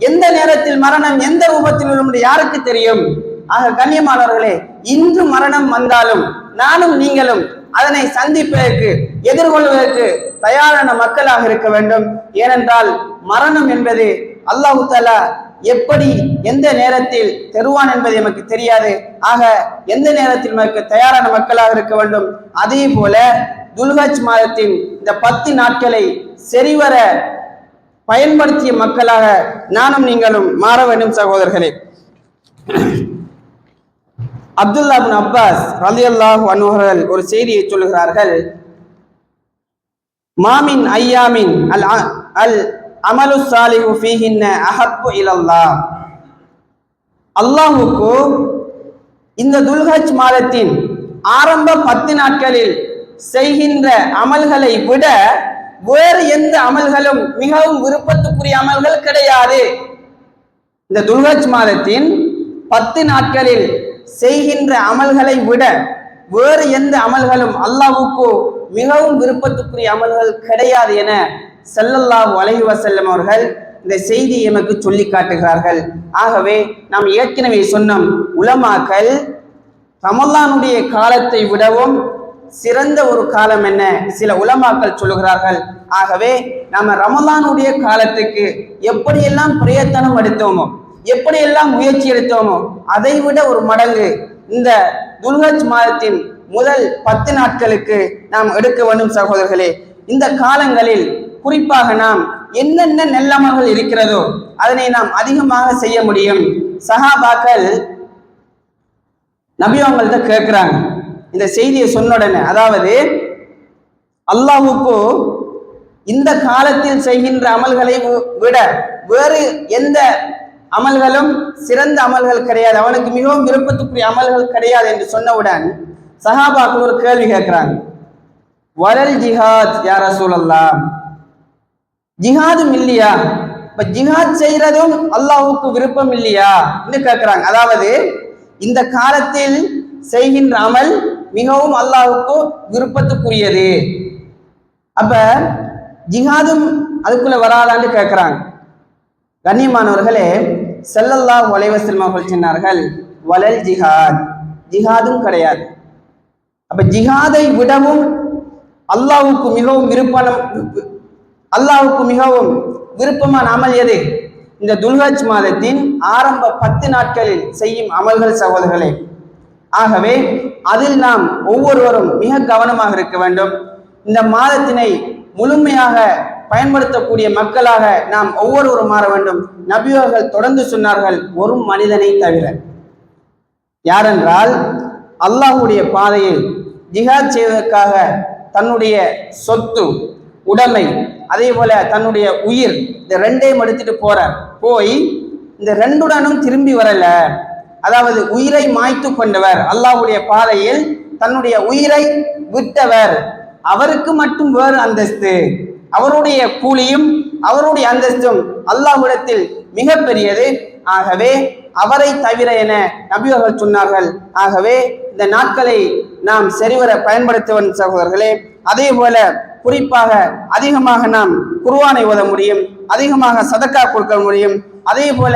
எந்த நேரத்தில் மரணம் எந்த ரூபத்தில் உள்ள யாருக்கு தெரியும்? ஆக கண்ணியமானவர்களே, இன்று மரணம் வந்தாலும் நானும் நீங்களும் அதனை சந்திப்பதற்கு, எதிர்கொள்வதற்கு தயாரான மக்களாக இருக்க வேண்டும். ஏனென்றால் மரணம் என்பது அல்லாஹு தஆலா எப்படி எந்த நேரத்தில் தருவான் என்பது நமக்கு தெரியாது. ஆக எந்த நேரத்தில் நமக்கு தயாரான மக்களாக இருக்க வேண்டும். அதே போல துல்ஹஜ் மாதத்தின் இந்த 10 நாட்களை சரிவர பயன்படுத்திய மக்களாக நானும் நீங்களும் மாற வேண்டும் சகோதரர்களே. அப்துல்லா இப்னு அப்பாஸ் ரலியல்லாஹு அன்ஹு அவர்கள் ஒரு செய்தியை சொல்கிறார்கள், மாமின் ஐயாமின் அல் அமலு சாலிஹு ஃபீஹின்ன அஹப்பு இலல்லாஹ். அல்லாஹ்வுக்கு இந்த துல்ஹஜ் மாதத்தின் ஆரம்ப 10 நாட்களில் செய்கின்ற அமல்களை விட வேறு எந்த அமல்களும் மிகவும் விருப்பத்துக்குரிய அமல்கள் கிடையாது. இந்த துல்ஹஜ் மாதத்தின் 10 நாட்களில் செய்கின்ற அமல்களை விட வேறு எந்த அமல்களும் அல்லாஹ்வுக்கு மிகவும் விருப்பத்துக்குரிய அமல்கள் கிடையாது என ஸல்லல்லாஹு அலைஹி வஸல்லம் அவர்கள் இந்த செய்தியை எமக்கு சொல்லி காட்டுகிறார்கள். ஆகவே நாம் ஏற்கனவே சொன்னோம், உலமாக்கள் ரமலானுடைய காலத்தை விடவும் சிறந்த ஒரு காலம் என்ன சில உலமாக்கள் சொல்லுகிறார்கள். ஆகவே நாம ரமலானுடைய காலத்துக்கு எப்படியெல்லாம் பிரயத்தனம் எடுத்தோமோ, எப்படியெல்லாம் முயற்சி எடுத்தோமோ, அதை விட ஒரு மடங்கு இந்த துல்ஹஜ் மாதத்தின் முதல் 10 நாட்களுக்கு நாம் எடுக்க வேண்டும் சகோதரர்களே. இந்த காலங்களில் குறிப்பாக நாம் என்னென்ன நல்லமல்கள் இருக்கிறதோ அதனை நாம் அதிகமாக செய்ய முடியும். சஹாபாக்கள் நபி அவங்கள்ட்ட கேட்கிறாங்க, இந்த செய்தியை சொன்ன உடனே, அதாவது அல்லாஹுக்கு இந்த காலத்தில் செய்கின்ற அமல்களை விட வேறு எந்த அமல்களும் சிறந்த அமல்கள் கிடையாது, அவனுக்கு மிகவும் விருப்பத்துக்குரிய அமல்கள் கிடையாது என்று சொன்னவுடன் சஹாபாக்கள் ஒரு கேள்வி கேட்கிறாங்க, வலல் ஜிஹாத் யா ரசூலல்லாஹ், ஜிஹாதும் இல்லையா? இப்ப ஜிஹாத் செய்யறதும் அல்லாஹுக்கு விருப்பம் இல்லையா என்று கேட்கிறாங்க. அதாவது இந்த காலத்தில் செய்கின்ற அமல் மிகவும் அல்லாஹுக்கு விருப்பத்துக்குரியது, அப்ப ஜிஹாதும் அதுக்குள்ள வராதான்னு கேட்கிறாங்க. கண்ணியமானவர்களே, ஸல்லல்லாஹு அலைஹி வஸல்லம் அவர்கள் சொன்னார்கள், வலல் ஜிஹாத், ஜிஹாதும் கிடையாது. அப்ப ஜிஹாதை விடவும் அல்லாஹுக்கு மிகவும் விருப்பமான அமல் எது? இந்த துல்ஹஜ் மாதத்தின் ஆரம்ப 10 நாட்களில் செய்யும் அமல்கள் சகோதரர்களே. ஆகவே அதில் நாம் ஒவ்வொருவரும் மிக கவனமாக இருக்க வேண்டும். இந்த மாதத்தினை முழுமையாக பயன்படுத்தக்கூடிய மக்களாக நாம் ஒவ்வொருவரும் மாற வேண்டும். நபி அவர்கள் தொடர்ந்து சொன்னார்கள், ஒரு மனிதனை தவிர. யாரென்றால் அல்லாஹ்வுடைய பாதையில் ஜிஹாத் செய்வதற்காக தன்னுடைய சொத்து, உடைமை, அதே போல தன்னுடைய உயிர், இந்த ரெண்டையும் எடுத்துட்டு போய் இந்த ரெண்டுடனும் திரும்பி வரல, அதாவது உயிரை மாய்த்து கொண்டவர், அல்லாஹ்வுடைய பாதையில் தன்னுடைய உயிரை விட்டவர், அவருக்கு மட்டும் வேறு அந்தஸ்து, அவருடைய கூலியும் அவருடைய அந்தஸ்தும் அல்லாஹ்விடத்தில் மிக பெரியது. ஆகவே அவரை தவிர என நபி அவர்கள் சொன்னார்கள். ஆகவே இந்த நாட்களை நாம் சரிவர பயன்படுத்துவன் சகோதரர்களே. அதே போல குறிப்பாக அதிகமாக நாம் குர்ஆனை ஓத முடியும், அதிகமாக சதக்கா கொடுக்க முடியும், அதே போல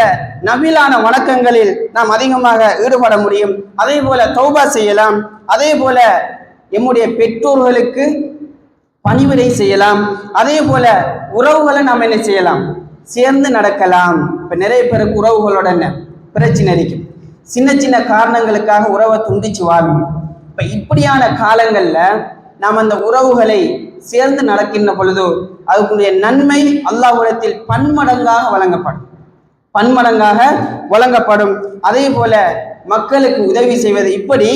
நபிலான வணக்கங்களில் நாம் அதிகமாக ஈடுபட முடியும், அதே போல தௌபா செய்யலாம், அதே போல எம்முடைய பெற்றோர்களுக்கு பணிவிடை செய்யலாம், அதே போல உறவுகளை நாம் என்ன செய்யலாம், சேர்ந்து நடக்கலாம். இப்ப நிறைய பேருக்கு உறவுகளோட பிரச்சனை இருக்கும், சின்ன சின்ன காரணங்களுக்காக உறவை துண்டிச்சு வாழும். இப்ப இப்படியான காலங்கள்ல நாம் அந்த உறவுகளை சேர்ந்து நடக்கின்ற பொழுது அதுக்குரிய நன்மை அல்லாஹ்விடத்தில் பன்மடங்காக வழங்கப்படும். அதே போல மக்களுக்கு உதவி செய்வது, இப்படி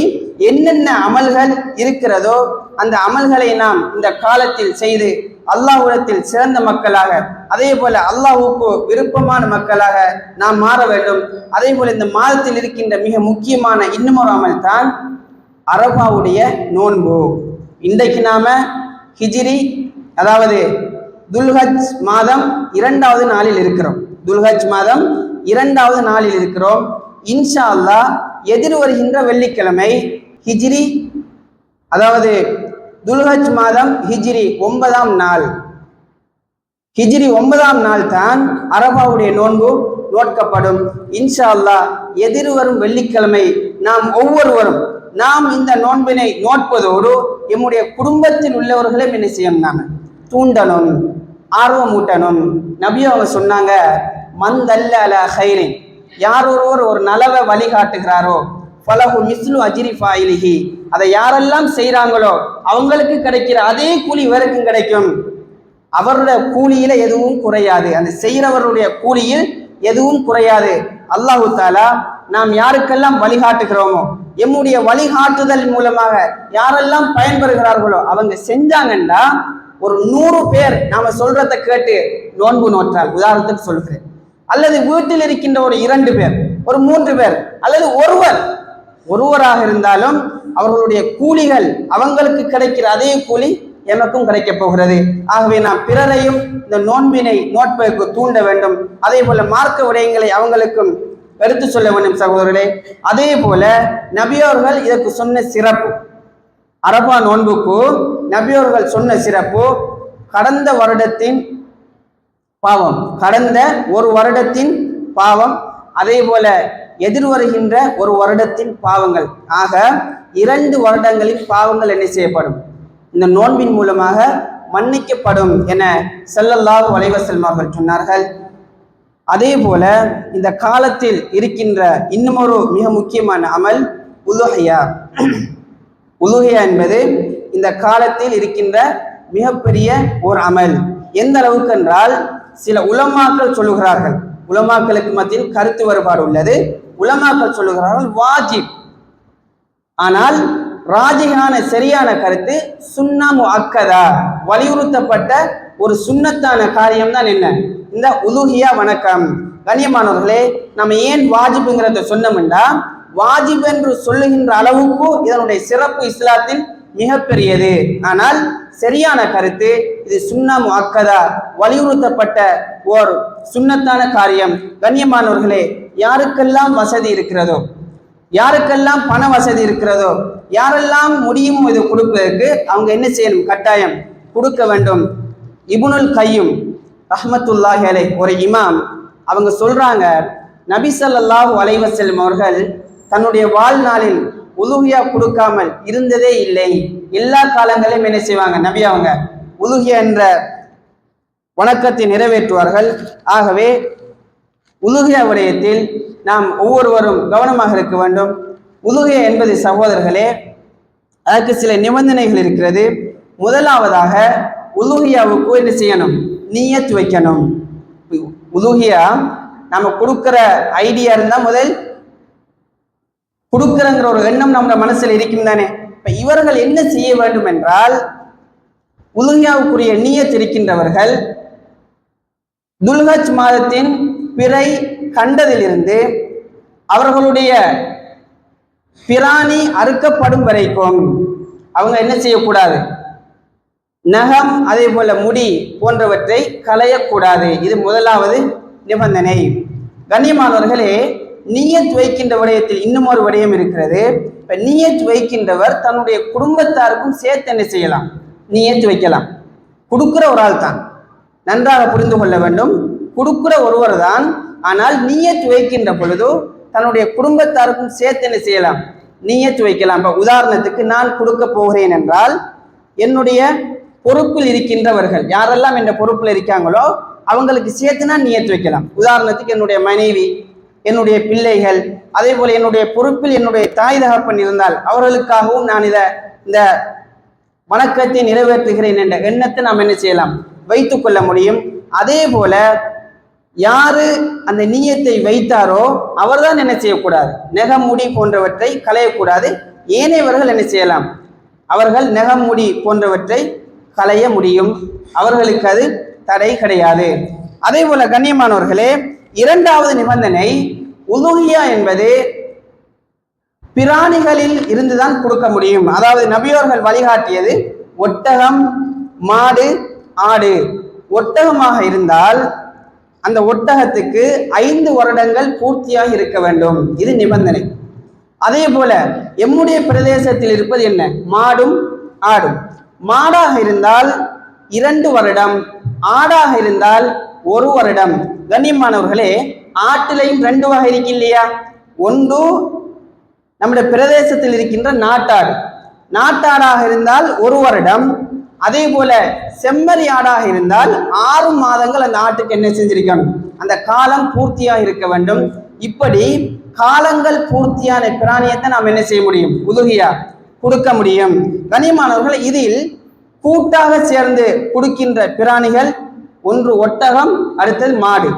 என்னென்ன அமல்கள் இருக்கிறதோ அந்த அமல்களை நாம் இந்த காலத்தில் செய்து அல்லாஹ்விடத்தில் சிறந்த மக்களாக, அதே போல அல்லாஹ்வுக்கு விருப்பமான மக்களாக நாம் மாற வேண்டும். அதே போல இந்த மாதத்தில் இருக்கின்ற மிக முக்கியமான இன்னும் ஒரு அமல் தான் அரபாவுடைய நோன்பு. இன்றைக்கு நாம ஹிஜ்ரி, அதாவது துல்ஹஜ் மாதம் 2வது நாளில் இருக்கிறோம். துல்ஹஜ் மாதம் 2வது நாளில் இருக்கிறோம். இன்ஷா அல்லாஹ் எதிர் வருகின்ற வெள்ளிக்கிழமை ஹிஜ்ரி, அதாவது துல்ஹஜ் மாதம் ஹிஜ்ரி 9ஆம் நாள், ஹிஜ்ரி 9ஆம் நாள் தான் அரபாவுடைய நோன்பு நோட்கப்படும். இன்ஷா அல்லாஹ் எதிர்வரும் வெள்ளிக்கிழமை நாம் ஒவ்வொருவரும் நாம் இந்த நோன்பினை நோட்பதோடு எம்முடைய குடும்பத்தில் உள்ளவர்களையும் என்ன செய்யணும், நாம தூண்டணும், ஆர்வமூட்டணும். நபி அவங்க சொன்னாங்க, மந்தல்ல அல ஹைரின், யார் ஒருவர் ஒரு நலவை வழிகாட்டுகிறாரோ ஃபலஹு மிஸ்லு அஜ்ரி ஃபாயிலிஹி, அதை யாரெல்லாம் செய்கிறாங்களோ அவங்களுக்கு கிடைக்கிற அதே கூலி இவருக்கும் கிடைக்கும். அவருடைய கூலியில எதுவும் குறையாது, அந்த செய்கிறவருடைய கூலியில் எதுவும் குறையாது. அல்லாஹு தாலா நாம் யாருக்கெல்லாம் வழிகாட்டுகிறோமோ, எம்முடைய வழிகாட்டுதல் மூலமாக யாரெல்லாம் பயன்பெறுகிறார்களோ அவங்க செஞ்சாங்கன்னா ஒரு 100 பேர் நாம சொல்றதை கேட்டு நோன்பு நோற்றால், உதாரணத்துக்கு சொல்கிறேன், அல்லது வீட்டில் இருக்கின்ற ஒரு 2 பேர், ஒரு 3 பேர், அல்லது ஒருவராக இருந்தாலும் அவர்களுடைய கூலிகள் அவங்களுக்கு கிடைக்கிற அதே கூலி எனக்கும் கிடைக்க போகிறது. ஆகவே நாம் பிறரையும் இந்த நோன்பினை நோட்பதற்கு தூண்ட வேண்டும். அதே போல மார்க்க விடயங்களை அவங்களுக்கும் எடுத்து சொல்ல வேண்டும் சகோதரர்களே. அதே போல நபியோர்கள் இதற்கு சொன்ன சிறப்பு, அரபா நோன்புக்கு நபியோர்கள் சொன்ன சிறப்பு, கடந்த ஒரு வருடத்தின் பாவம், அதே போல எதிர்வருகின்ற ஒரு வருடத்தின் பாவங்கள், ஆக 2 வருடங்களின் பாவங்கள் என்ன செய்யப்படும், இந்த நோன்பின் மூலமாக மன்னிக்கப்படும் என ஸல்லல்லாஹு அலைஹி வஸல்லம் அவர்கள் சொன்னார்கள். அதே போல இந்த காலத்தில் இருக்கின்ற இன்னும் ஒரு மிக முக்கியமான அமல் உலுஹியா. உலுஹியா என்பது இந்த காலத்தில் இருக்கின்ற மிகப்பெரிய ஒரு அமல். எந்த அளவுக்கு என்றால், சில உலமாக்கள் சொல்லுகிறார்கள், உலமாக்களுக்கு மத்தியில் கருத்து வேறுபாடு உள்ளது, உலமாக்கள் சொல்லுகிறார்கள் வாஜிப், ஆனால் ராஜிகான சரியான கருத்து சுன்னா முஅக்கதா, வலியுறுத்தப்பட்ட ஒரு சுன்னத்தான காரியம் தான் என்ன, இந்த உலுஹியா வணக்கம். கண்ணியமானவர்களே, நம்ம ஏன் வாஜிபுங்கிறத சொன்னோம்னா, வாஜிப் என்று சொல்லுகின்ற அளவுக்கு இதனுடைய சிறப்பு இஸ்லாத்தில் மிகப்பெரியது. ஆனால் சரியான கருத்து இது சுன்னா முஅக்கதா, வலியுறுத்தப்பட்ட ஓர் சுன்னத்தான காரியம். கண்ணியமானவர்களே, யாருக்கெல்லாம் வசதி இருக்கிறதோ, யாருக்கெல்லாம் பண வசதி இருக்கிறதோ, யாரெல்லாம் முடியுமோ இது கொடுப்பதற்கு அவங்க என்ன செய்யணும், கட்டாயம் கொடுக்க வேண்டும். இப்னுல் கையும் ரஹ்மத்துல்லாஹி அலைஹி ஒரு இமாம், அவங்க சொல்றாங்க, நபி ஸல்லல்லாஹு அலைஹி வஸல்லம் அவர்கள் தன்னுடைய வாழ்நாளில் உலுஹியா கொடுக்காமல் இருந்ததே இல்லை. எல்லா காலங்களிலும் என்ன செய்வாங்க, நபி அவங்க உலுஹியா என்ற வணக்கத்தை நிறைவேற்றுவார்கள். ஆகவே உலுஹியா விடயத்தில் நாம் ஒவ்வொருவரும் கவனமாக இருக்க வேண்டும். உலுஹியா என்பது சகோதரர்களே, அதற்கு சில நிபந்தனைகள் இருக்கிறது. முதலாவதாக உலுஹியாவுக்கு என்ன செய்யணும், நியத் வைக்கணும். உலுஹியா நம்ம கொடுக்கிற ஐடியா இருந்தால் முதல் கொடுக்கிறங்கிற ஒரு எண்ணம் நம்ம மனசில் இருக்கும் தானே. இப்ப இவர்கள் என்ன செய்ய வேண்டும் என்றால், உலுஹியாவுக்குரிய நியத் இருக்கின்றவர்கள் துல்ஹஜ் மாதத்தின் பிறை கண்டதிலிருந்து அவர்களுடைய பிராணி அறுக்கப்படும் வரைக்கும் அவங்க என்ன செய்யக்கூடாது, நகம் அதே போல முடி போன்றவற்றை களையக்கூடாது. இது முதலாவது நிபந்தனை. கண்ணியமானவர்களே, நியத் வைக்கின்ற விடயத்தில் இன்னும் ஒரு விடயம் இருக்கிறது. இப்ப நியத் வைக்கின்றவர் தன்னுடைய குடும்பத்தாருக்கும் சேர்த்து என்ன செய்யலாம், நியத் வைக்கலாம். கொடுக்கிற ஒரு ஆள் தான், நன்றாக புரிந்து கொள்ள வேண்டும், கொடுக்கிற ஒருவர் தான். ஆனால் நியத் வைக்கின்ற பொழுது தன்னுடைய குடும்பத்தாருக்கும் சேர்த்து என்ன செய்யலாம், நியத் வைக்கலாம். இப்ப உதாரணத்துக்கு நான் கொடுக்க போகிறேன் என்றால், என்னுடைய பொறுப்பில் இருக்கின்றவர்கள் யாரெல்லாம் என்ற பொறுப்பில் இருக்காங்களோ அவங்களுக்கு சேர்த்து நான் நியத் வைக்கலாம். உதாரணத்துக்கு என்னுடைய மனைவி, என்னுடைய பிள்ளைகள், அதே போல என்னுடைய பொறுப்பில் என்னுடைய தாய் தகப்பன் இருந்தால் அவர்களுக்காகவும் நான் இந்த வணக்கத்தை நிறைவேற்றுகிறேன் என்ற எண்ணத்தை நாம் என்ன செய்யலாம், வைத்துக் கொள்ள முடியும். அதே போல யாரு அந்த நியத்தை வைத்தாரோ அவர்தான் என்ன செய்யக்கூடாது, நெகமுடி போன்றவற்றை களையக்கூடாது. ஏனையவர்கள் என்ன செய்யலாம், அவர்கள் நெகமுடி போன்றவற்றை களைய முடியும், அவர்களுக்கு அது தடை கிடையாது. அதே போல கண்ணியமானவர்களே, இரண்டாவது நிபந்தனை, உலுஹியா என்பது பிராணிகளில் இருந்துதான் கொடுக்க முடியும். அதாவது நபியோர்கள் வழிகாட்டியது ஒட்டகம், மாடு, ஆடு. ஒட்டகமாக இருந்தால் அந்த ஒட்டகத்துக்கு 5 வருடங்கள் பூர்த்தியாக இருக்க வேண்டும், இது நிபந்தனை. அதே போல எம்முடைய பிரதேசத்தில் இருப்பது என்ன, மாடும் ஆடும். மாடாக இருந்தால் 2 வருடம், ஆடாக இருந்தால் 1 வருடம். கண்ணியமானவர்களே, ஆட்டிலையும் 2 வகை இருக்கு இல்லையா. ஒன்று நம்முடைய பிரதேசத்தில் இருக்கின்ற நாட்டாடு, நாட்டாடாக இருந்தால் 1 வருடம். அதே போல செம்மறி ஆடாக இருந்தால் 6 மாதங்கள் அந்த ஆட்டுக்கு என்ன செஞ்சிருக்கணும், அந்த காலம் பூர்த்தியாக இருக்க வேண்டும். இப்படி காலங்கள் பூர்த்தியான பிராணியத்தை நாம் என்ன செய்ய முடியும், உலுஹியா கொடுக்க முடியும். கண்ணியமானவர்கள், இதில் கூட்டாக சேர்ந்து கொடுக்கின்ற பிராணிகள் ஒன்று ஒட்டகம், அடுத்தது மாடு.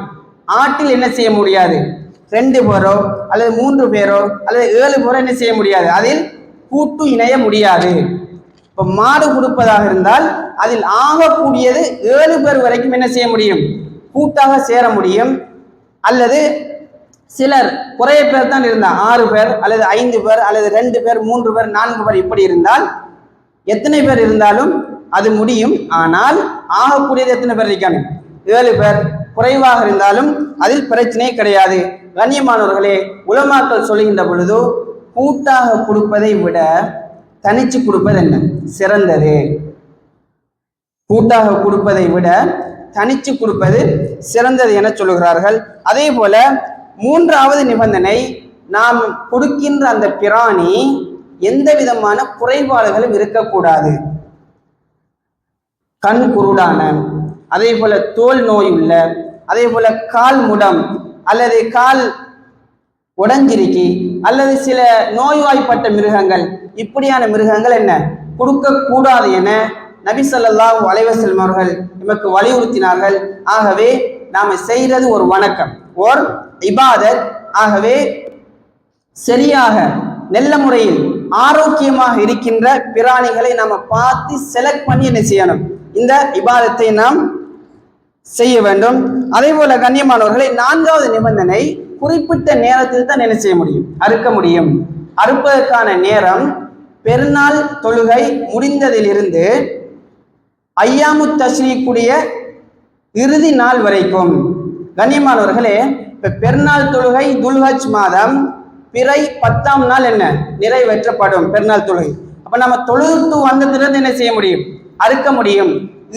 ஆட்டில் என்ன செய்ய முடியாது, 2 பேரோ அல்லது 3 பேரோ அல்லது 7 பேரோ என்ன செய்ய முடியாது, அதில் கூட்டு இணைய முடியாது. இப்போ மாடு கொடுப்பதாக இருந்தால் அதில் ஆகக்கூடியது 7 பேர் வரைக்கும் என்ன செய்ய முடியும், கூட்டாக சேர முடியும். அல்லது சிலர் குறைய பேர் தான் இருந்தால் 6 பேர் அல்லது 5 பேர் அல்லது 2 பேர் 3 பேர் 4 பேர் இப்படி இருந்தால், எத்தனை பேர் இருந்தாலும் அது முடியும். ஆனால் ஆகக்கூடியது எத்தனை பேர் இருக்கணும், 7 பேர். குறைவாக இருந்தாலும் அதில் பிரச்சனை கிடையாது. கண்ணியமானவர்களே, உலமாக்கள் சொல்லுகின்ற பொழுது கூட்டாக கொடுப்பதை விட தனிச்சு கொடுப்பது என்ன சிறந்தது, கூட்டாக கொடுப்பதை விட தனிச்சு கொடுப்பது சிறந்தது என சொல்லுகிறார்கள். அதே போல 3வது நிபந்தனை, நாம் கொடுக்கின்ற அந்த பிராணி எந்த விதமான குறைபாடுகளும் இருக்கக்கூடாது. கண் குருடான, அதே போல தோல் நோய் உள்ள, அதே போல கால் முடம் அல்லது கால் உடஞ்சிருக்கி அல்லது சில நோய்வாய்ப்பட்ட மிருகங்கள், இப்படியான மிருகங்கள் என்ன கொடுக்க கூடாது என நபி ஸல்லல்லாஹு அலைஹி வஸல்லம் அவர்கள் நமக்கு வலியுறுத்தினார்கள். ஆகவே நாம் செய்கிறது ஒரு வணக்கம், ஓர் இபாதத். ஆகவே சரியாக நல்ல முறையில் ஆரோக்கியமாக இருக்கின்ற பிராணிகளை நம்ம பார்த்து செலக்ட் பண்ணி என்ன செய்யணும், இந்த இபாதத்தை நாம் செய்ய வேண்டும். அதே போல கண்ணியமானவர்களை, நான்காவது நிபந்தனை, குறிப்பிட்ட நேரத்தில் தான் என்ன செய்ய முடியும், அறுக்க முடியும். அறுப்பதற்கான நேரம் பெருநாள் தொழுகை முடிந்ததிலிருந்து ஐயாமு தஷ்ரீக்குடைய இறுதி நாள் வரைக்கும். கண்ணியமானவர்களே, இப்ப பெருநாள் தொழுகை துல்ஹஜ் மாதம் பிறை 10ஆம் நாள் என்ன நிறைவேற்றப்படும் பெருநாள் தொழுகை. அப்ப நம்ம தொழுது வந்ததிலிருந்து என்ன செய்ய முடியும், அறுக்க முடியும்.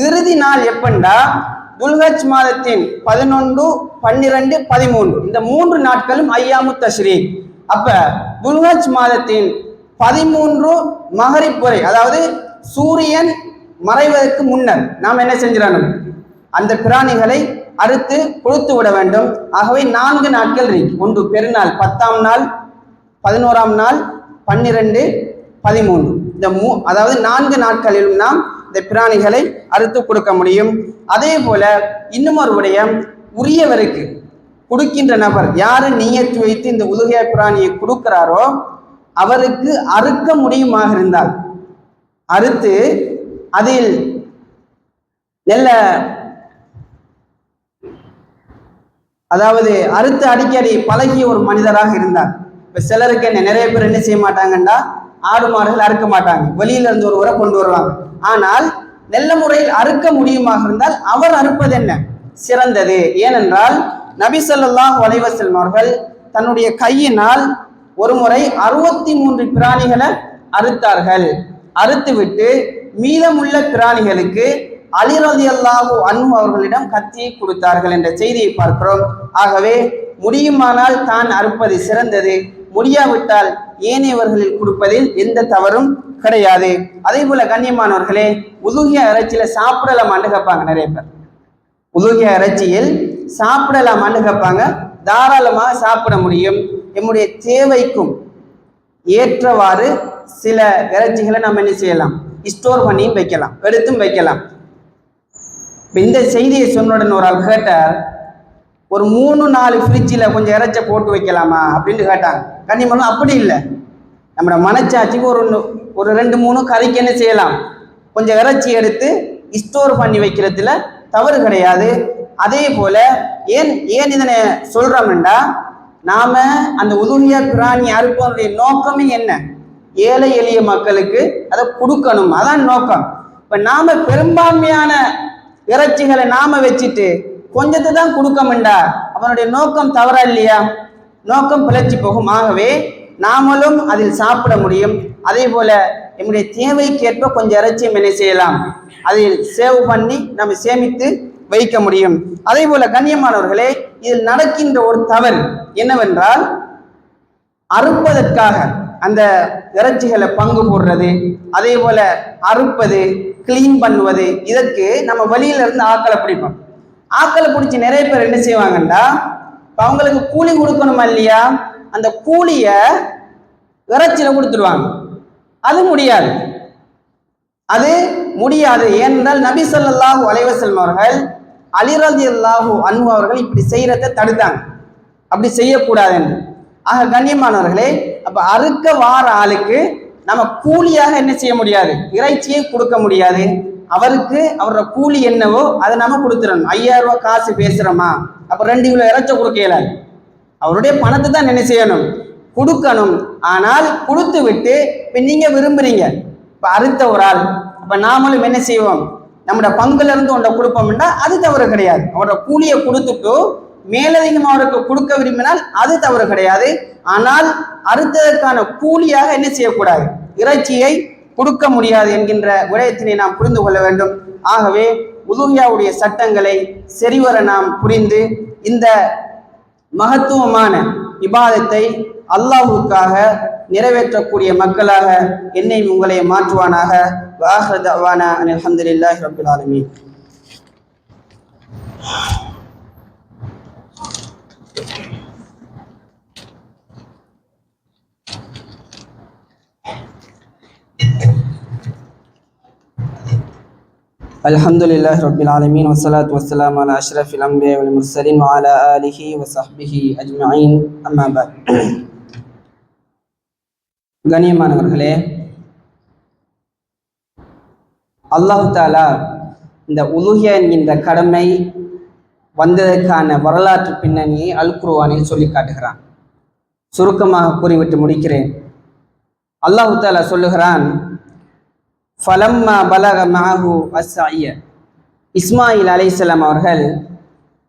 இறுதி நாள் எப்பண்டா துல்ஹஜ் மாதத்தின் 11, 12, 13 இந்த 3 நாட்களும் ஐயாமு தஷ்ரீக். அப்ப துல்ஹஜ் மாதத்தின் 13 மகரிப் வரை, அதாவது சூரியன் மறைவதற்கு முன்னர் நாம் என்ன செஞ்சிடணும், அந்த பிராணிகளை அறுத்து கொடுத்து விட வேண்டும். ஆகவே 4 நாட்கள் இருக்கு. ஒன்று பெருநாள் 10ஆம் நாள், 11ஆம் நாள், 12, 13 இந்த அதாவது 4 நாட்களிலும் நாம் இந்த பிராணிகளை அறுத்து கொடுக்க முடியும். அதே போல இன்னும் ஒரு விடயம், உரியவருக்கு கொடுக்கின்ற நபர் யாரு நியத்து வைத்து இந்த உதுகியா பிராணியை கொடுக்கிறாரோ அவருக்கு அறுக்க முடியுமாக இருந்தால் அறுத்து அதில் நல்ல, அதாவது அறுத்து அடிக்கடி பழகிய ஒரு மனிதராக இருந்தார். இப்ப சிலருக்கு என்ன, நிறைய பேர் என்ன செய்ய மாட்டாங்கன்னா ஆடு மாடுகள் அறுக்க மாட்டாங்க, வெளியில இருந்து ஒருவரை கொண்டு வருவாங்க. ஆனால் நல்ல முறையில் அறுக்க முடியுமாக இருந்தால் அவர் அறுப்பது என்ன சிறந்தது. ஏனென்றால் நபி ஸல்லல்லாஹு அலைஹி வஸல்லம் அவர்கள் தன்னுடைய கையினால் ஒரு முறை 63 பிராணிகளை அறுத்தார்கள். அறுத்துவிட்டு மீதமுள்ள பிராணிகளுக்கு அலி ரலியல்லாஹு அன்ஹு அவர்களிடம் கத்தியை கொடுத்தார்கள் என்ற செய்தியை பார்க்கிறோம். ஆகவே முடியுமானால் தான் அறுப்பது சிறந்தது, முடியாவிட்டால் ஏனையவர்களில் கொடுப்பதில் எந்த தவறும் கிடையாது. அதே போல கண்ணியமானவர்களே, உதுகியா இறைச்சியில சாப்பிடலாமான்னு கேட்பாங்க நிறைய பேர். உதுகியா இறைச்சியில் சாப்பிடலாமான்னு கேட்பாங்க. தாராளமாக சாப்பிட முடியும். நம்முடைய தேவைக்கும் ஏற்றவாறு சில இறைச்சிகளை நம்ம என்ன செய்யலாம், ஸ்டோர் பண்ணியும் வைக்கலாம், எடுத்தும் வைக்கலாம். இந்த செய்தியை சொன்னுடன் ஒரு ஆள் கேட்டார், ஒரு 3-4 ஃப்ரிட்ஜில் கொஞ்சம் இறைச்ச போட்டு வைக்கலாமா அப்படின்னு கேட்டாங்க. கண்ணியமாக அப்படி இல்லை. நம்மளோட மனச்சாட்சிக்கு ஒரு 2-3 கறிக்கு என்ன செய்யலாம், கொஞ்சம் இறைச்சி எடுத்து ஸ்டோர் பண்ணி வைக்கிறதுல தவறு கிடையாது. அதே போல ஏன் இதனை சொல்றோம்னா, நாம அந்த உதுகியா பிராணி அறுப்பதனுடைய நோக்கமே என்ன, ஏழை எளிய மக்களுக்கு அதை கொடுக்கணும், அதான் நோக்கம். இப்ப நாம பெரும்பான்மையான இறைச்சிகளை நாம வச்சுட்டு கொஞ்சத்தை தான் கொடுக்கமுண்டா, அவனுடைய நோக்கம் தவறா இல்லையா, நோக்கம் பிழைச்சி போகும். ஆகவே நாமளும் அதில் சாப்பிட முடியும். அதே போல நம்முடைய தேவைக்கேற்ப கொஞ்சம் இறைச்சியும் என்ன செய்யலாம், அதில் சேவ் பண்ணி நம்ம சேமித்து வைக்க முடியும். அதே போல கண்ணியமானவர்களே, இதில் நடக்கின்ற ஒரு தவறு என்னவென்றால், அறுப்பதற்காக அந்த இறைச்சிகளை பங்கு போடுறது, அதே போல அறுப்பது, கிளீன் பண்ணுவது, இதற்கு நம்ம வெளியில இருந்து ஆக்களை பிடிப்போம். ஆக்களை பிடிச்சி நிறைய பேர் என்ன செய்வாங்கன்னா, அவங்களுக்கு கூலி கொடுக்கணுமா இல்லையா, அந்த கூலிய இறைச்சியில கொடுத்துருவாங்க. அது முடியாது, அது முடியாது. ஏனென்றால் நபி ஸல்லல்லாஹு அலைஹி வஸல்லம் அவர்கள் அலி ரலியல்லாஹு அன்ஹு அவர்கள் இப்படி செய்யறதை தடுத்தாங்க, அப்படி செய்யக்கூடாது என்று. ஆக கண்ணியமானவர்களே, அப்ப அறுக்க வார ஆளுக்கு நம்ம கூலியாக என்ன செய்ய முடியாது, இறைச்சியை கொடுக்க முடியாது. அவருக்கு அவரோட கூலி என்னவோ அதை நம்ம கொடுத்துடணும். 5000 ரூபாய் காசு பேசுறோமா, அப்ப 2 கிலோ இறைச்ச கொடுக்க இயலாது. அவருடைய பணத்தை தான் என்ன செய்யணும், கொடுக்கணும். ஆனால் கொடுத்து விட்டு இப்ப நீங்க விரும்புறீங்க, இப்ப அறுத்த ஒரு ஆள், அப்ப நாமளும் என்ன செய்வோம், நம்மளோட பங்குல இருந்து ஒன்றை கொடுப்போம்னா அது தவறு கிடையாது. அவரோட கூலியை கொடுத்துட்டு மேலதிகம் அவருக்கு கொடுக்க விரும்பினால் அது தவறு கிடையாது. ஆனால் அறுத்ததற்கான கூலியாக என்ன செய்யக்கூடாது, இறைச்சியை கொடுக்க முடியாது என்கின்ற விடயத்தினை நாம் புரிந்து கொள்ள வேண்டும். ஆகவே உதுகியாவுடைய சட்டங்களை சரிவர நாம் புரிந்து இந்த மகத்துவமான இபாதத்தை அல்லாஹுக்காக நிறைவேற்றக்கூடிய மக்களாக என்னை உங்களை மாற்றுவானாக. வஆஹிரு தஅவானா அல்ஹம்துலில்லாஹி ரப்பில் ஆலமீன். அல்ஹம்துலில்லாஹி ரப்பில் ஆலமீன் வஸ்ஸலாத்து வஸ்ஸலாமு அலா அஷ்ரஃபில் அன்பியா வல் முர்சலீன் வ அலா ஆலிஹி வ ஸஹ்பிஹி அஜ்மஈன். அம்மா பஅத். கண்ணியமானவர்களே, அல்லாஹு தாலா இந்த உலுஹியா என்கின்ற கடமை வந்ததற்கான வரலாற்று பின்னணியை அல் குர்ஆனில் சொல்லி காட்டுகிறான். சுருக்கமாக கூறிவிட்டு முடிக்கிறேன். அல்லாஹு தாலா சொல்லுகிறான், ஃபலம்மா பலக மஅஹு அஸ்ஸஅய, இஸ்மாயில் அலைஹிஸ்ஸலாம் அவர்கள்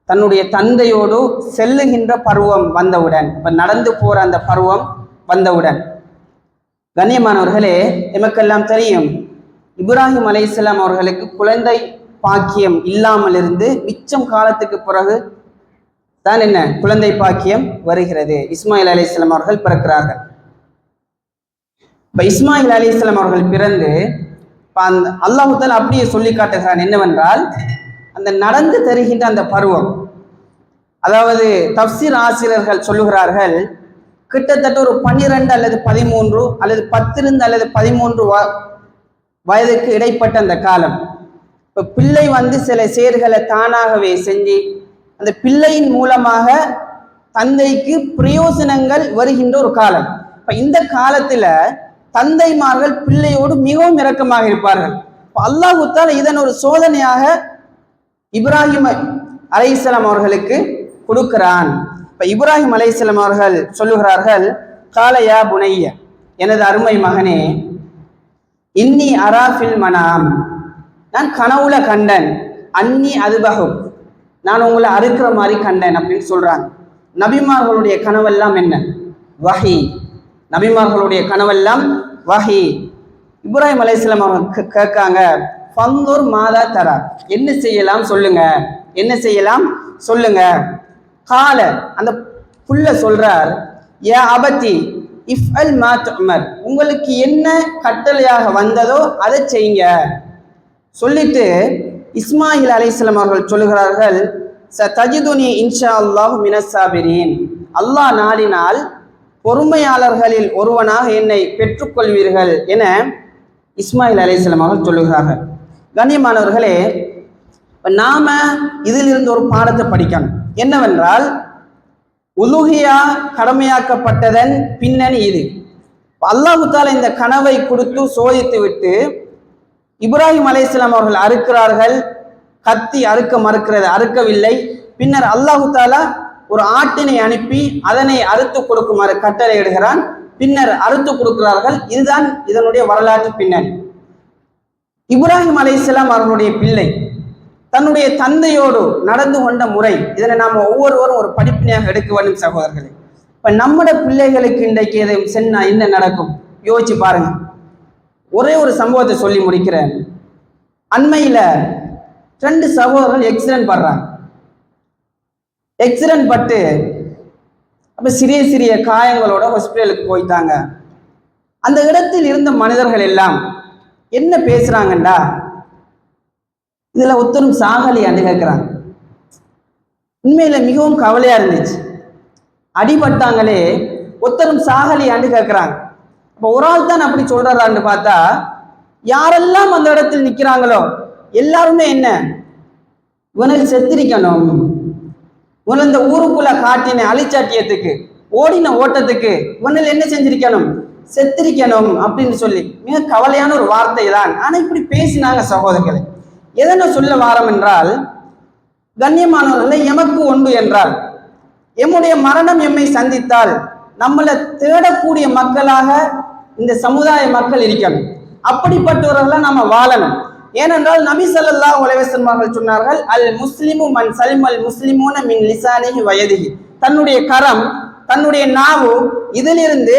தன்னுடைய தந்தையோடு செல்லுகின்ற பருவம் வந்தவுடன், இப்போ நடந்து போற அந்த பருவம் வந்தவுடன், கண்ணியமானவர்களே, எமக்கெல்லாம் தெரியும் இப்ராஹிம் அலைஹிஸ்ஸலாம் அவர்களுக்கு குழந்தை பாக்கியம் இல்லாமல் இருந்து மிச்சம் காலத்துக்கு பிறகு தான் என்ன குழந்தை பாக்கியம் வருகிறது. இஸ்மாயில் அலைஹிஸ்ஸலாம் அவர்கள் பிறக்கிறார்கள். இப்போ இஸ்மாயில் அலைஹிஸ்ஸலாம் அவர்கள் பிறந்து அந்த அல்லாஹ் தஆலா அப்படியே சொல்லி காட்டுகிறான் என்னவென்றால், அந்த நடந்து தருகின்ற அந்த பருவம், அதாவது தஃப்சீர் ஆசிரியர்கள் சொல்லுகிறார்கள், கிட்டத்தட்ட ஒரு 12 அல்லது 13 அல்லது 10 அல்லது 13 வயதுக்கு இடைப்பட்ட அந்த காலம். இப்போ பிள்ளை சில செயல்களை தானாகவே செஞ்சு அந்த பிள்ளையின் மூலமாக தந்தைக்கு பிரயோசனங்கள் வருகின்ற ஒரு காலம். இப்போ இந்த காலத்துல தந்தைமார்கள் பிள்ளையோடு மிகவும் இரக்கமாக இருப்பார்கள். அல்லாஹ் தஆலா இதன் ஒரு சோதனையாக இப்ராஹிம் அலைஹிஸ்ஸலாம் அவர்களுக்கு கொடுக்கிறான். இப்ப இப்ராஹிம் அலைஹிஸ்ஸலாம் அவர்கள் சொல்லுகிறார்கள், கால யா புனைய, எனது அருமை மகனே, இன்னி அராஃபில் மனாம், நான் கனவுல கண்டன், அன்னி அதுபகு, நான் உங்களை அறுக்கிற மாதிரி கண்டேன் அப்படின்னு சொல்றாங்க. நபிமார்களுடைய கனவெல்லாம் என்ன? வஹி. நபிமார்களுடைய கனவெல்லாம் வஹி. இப்ராஹிம் அலைஹிஸ்ஸலாம் அவர்கள் கேட்காங்க, ஃபந்தூர் மாதா தரா, என்ன செய்யலாம் சொல்லுங்க, என்ன செய்யலாம் சொல்லுங்க. கால, அந்த புள்ள சொல்றார், யா அபதி இஃப்அல் மா துஅமர், உங்களுக்கு என்ன கட்டளையாக வந்ததோ அதை செய்யுங்க. சொல்லிட்டு இஸ்மாயில் அலைஹிஸ்ஸலாம் அவர்கள் சொல்லுகிறார்கள், சதஜிதுனி இன்ஷா அல்லாஹ் மினஸ் சாபிரீன், அல்லாஹ் நாடினால் பொறுமையாளர்களில் ஒருவனாக என்னை பெற்றுக்கொள்வீர்கள் என இஸ்மாயில் அலைஹிஸ்ஸலாம் அவர்கள் சொல்லுகிறார்கள். கண்ணியமானவர்களே, நாம இதிலிருந்து ஒரு பாடத்தை படிக்கணும். என்னவென்றால், உலுஹியா கடமையாக்கப்பட்டதன் பின்னணி இது. அல்லாஹ் தஆலா இந்த கனவை கொடுத்து சோதித்து விட்டு இப்ராஹிம் அலைஹிஸ்ஸலாம் அவர்கள் அறுக்கிறார்கள். கத்தி அறுக்க மறுக்கிறது, அறுக்கவில்லை. பின்னர் அல்லாஹ் தஆலா ஒரு ஆட்டினை அனுப்பி அதனை அறுத்து கொடுக்குமாறு கட்டளை இடுகிறான். பின்னர் அறுத்து கொடுக்கிறார்கள். இதுதான் இதனுடைய வரலாற்று பின்னணி. இப்ராஹிம் அலைஹிஸ்ஸலாம் அவர்களுடைய பிள்ளை தன்னுடைய தந்தையோடு நடந்து கொண்ட முறை, இதனை நாம் ஒவ்வொருவரும் ஒரு படிப்பினையாக எடுக்க வேண்டும் சகோதரர்களே. இப்ப நம்முடைய பிள்ளைகளுக்கு இன்றைக்கு எதை சென்னா என்ன நடக்கும் யோசிச்சு பாருங்க. ஒரே ஒரு சம்பவத்தை சொல்லி முடிக்கிறேன். அண்மையில 2 சகோதரர்கள் ஆக்சிடென்ட் படுறாங்க. ஆக்சிடென்ட் பட்டு அப்ப சிறிய சிறிய காயங்களோட ஹாஸ்பிட்டலுக்கு போயிட்டாங்க. அந்த இடத்தில் இருந்த மனிதர்கள் எல்லாம் என்ன பேசுறாங்கண்டா, இதுல ஒருத்தரும் சாகலியான்னு கேட்கிறாங்க. உண்மையில மிகவும் கவலையா இருந்துச்சு. அடிபட்டாங்களே, ஒருத்தரும் சாகலியான்னு கேட்கிறாங்க. அப்ப ஒரு ஆள் தான் அப்படி சொல்றான்னு பார்த்தா, யாரெல்லாம் அந்த இடத்தில் நிக்கிறாங்களோ எல்லாருமே என்ன, இவனுக்கு செத்திரிக்கணும், இவன் இந்த ஊருக்குள்ள காட்டின அழிச்சாட்டியத்துக்கு ஓடின ஓட்டத்துக்கு இவனில் என்ன செஞ்சிருக்கணும், செத்திரிக்கணும் அப்படின்னு சொல்லி மிக கவலையான ஒரு வார்த்தை தான். ஆனா இப்படி பேசினாங்க சகோதரர்களை. எதனை சொல்ல வாரம் என்றால், கண்ணியமானவர்களை, எமக்கு ஒன்று என்றால், எம்முடைய மரணம் எம்மை சந்தித்தால் நம்மளை தேடக்கூடிய மக்களாக இந்த சமுதாய மக்கள் இருக்கணும். அப்படிப்பட்டவர்களை நாம வாழணும். ஏனென்றால் நபி ஸல்லல்லாஹு அலைஹி வஸல்லம் அவர்கள் சொன்னார்கள், அல் முஸ்லிமு மன் சலிமல் முஸ்லிமூன மின் லிசானிஹி வயதிஹி, தன்னுடைய கரம், தன்னுடைய நாவு, இதிலிருந்து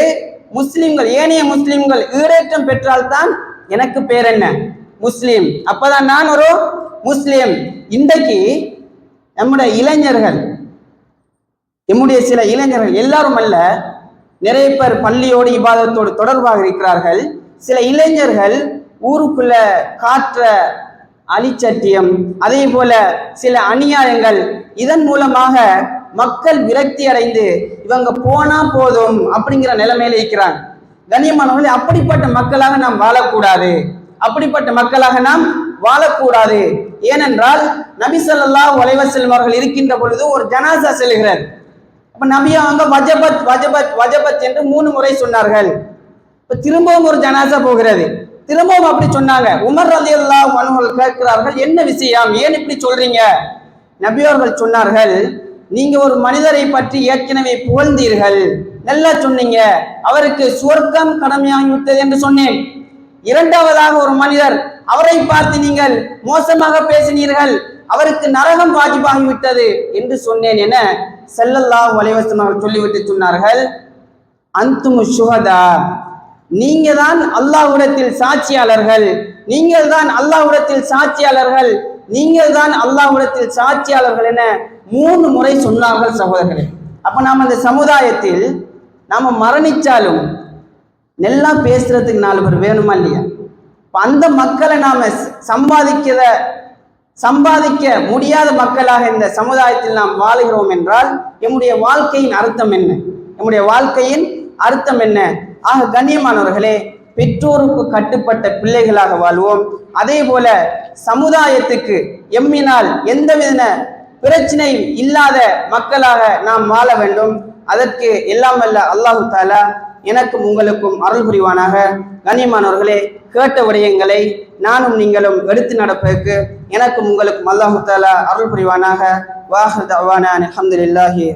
முஸ்லிம்கள், ஏனைய முஸ்லிம்கள் ஈடேற்றம் பெற்றால்தான் எனக்கு பேர் என்ன, முஸ்லிம். அப்பதான் நான் ஒரு முஸ்லிம். இன்றைக்கு நம்முடைய இளைஞர்கள், நம்முடைய சில இளைஞர்கள், எல்லாரும் அல்ல, நிறைய பேர் பள்ளியோடு இபாதத்தோடு தொடர்பாக இருக்கிறார்கள். சில இளைஞர்கள் ஊருக்குள்ள காற்ற அழிச்சட்டியம், அதே போல சில அநியாயங்கள், இதன் மூலமாக மக்கள் விரக்தி அடைந்து இவங்க போனா போதும் அப்படிங்கிற நிலைமையில இருக்கிறாங்க. கண்ணியமானவர்களே, அப்படிப்பட்ட மக்களாக நாம் வாழக்கூடாது. அப்படிப்பட்ட மக்களாக நாம் வாழக்கூடாது. ஏனென்றால் நபி ஸல்லல்லாஹு அலைஹி வஸல்லம் அவர்கள் இருக்கின்ற பொழுது ஒரு ஜனாசா செல்கிறார். அப்ப நபி அவங்க வஜபத் வஜபத் வஜபத் என்று 3 முறை சொன்னார்கள். இப்ப திரும்பவும் ஒரு ஜனாசா போகிறது, திரும்பவும் அப்படி சொன்னாங்க. உமர் ரலியல்லாஹு அன்ஹு கேட்கிறார்கள், என்ன விஷயம், ஏன் இப்படி சொல்றீங்க? நபி அவர்கள் சொன்னார்கள், நீங்க ஒரு மனிதரை பற்றி ஏற்கனவே புகழ்ந்தீர்கள், நல்லா சொன்னீங்க, அவருக்கு சுவர்க்கம் கடமையாகிவிட்டது என்று சொன்னேன். இரண்டாவதாக ஒரு மனிதர், அவரை பார்த்து நீங்கள் மோசமாக பேசினீர்கள், அவருக்கு நரகம் வாஜிபாகிவிட்டது என்று சொன்னேன் என ஸல்லல்லாஹு அலைஹி வஸல்லம் அவர்கள் சொல்லிவிட்டு சொன்னார்கள், அன்துமு ஷுஹதா, நீங்க தான் அல்லாஹ்விடத்தில் சாட்சியாளர்கள், நீங்கள் தான் அல்லாஹ்விடத்தில் சாட்சியாளர்கள், நீங்கள் தான் அல்லாஹ்விடத்தில் சாட்சியாளர்கள் என 3 முறை சொன்னார்கள் சகோதரர்களே. அப்ப நாம் அந்த சமுதாயத்தில் நாம மரணிச்சாலும் நல்லா பேசுறதுக்கு 4 பேர் வேணுமா இல்லையா? அந்த மக்களை நாம சம்பாதிக்க முடியாத மக்களாக இந்த சமுதாயத்தில் நாம் வாழுகிறோம் என்றால் நம்முடைய வாழ்க்கையின் அர்த்தம் என்ன? நம்முடைய வாழ்க்கையின் அர்த்தம் என்ன? ஆக கண்ணியமானவர்களே, பெற்றோருக்கு கட்டுப்பட்ட பிள்ளைகளாக வாழ்வோம். அதே போல சமுதாயத்துக்கு எம்மினால் எந்தவித பிரச்சனையும் இல்லாத மக்களாக நாம் வாழ வேண்டும். அதற்கு எல்லாம் வல்ல அல்லாஹு தஆலா எனக்கும் உங்களுக்கும் அருள் புரிவானாக. கண்ணியமானவர்களே, கேட்ட விடயங்களை நானும் நீங்களும் எடுத்து நடப்பதற்கு எனக்கும் உங்களுக்கும் அல்லாஹு தஆலா அருள் புரிவானாக. வாஹிரு தஅவானா அல்ஹம்துலில்லாஹி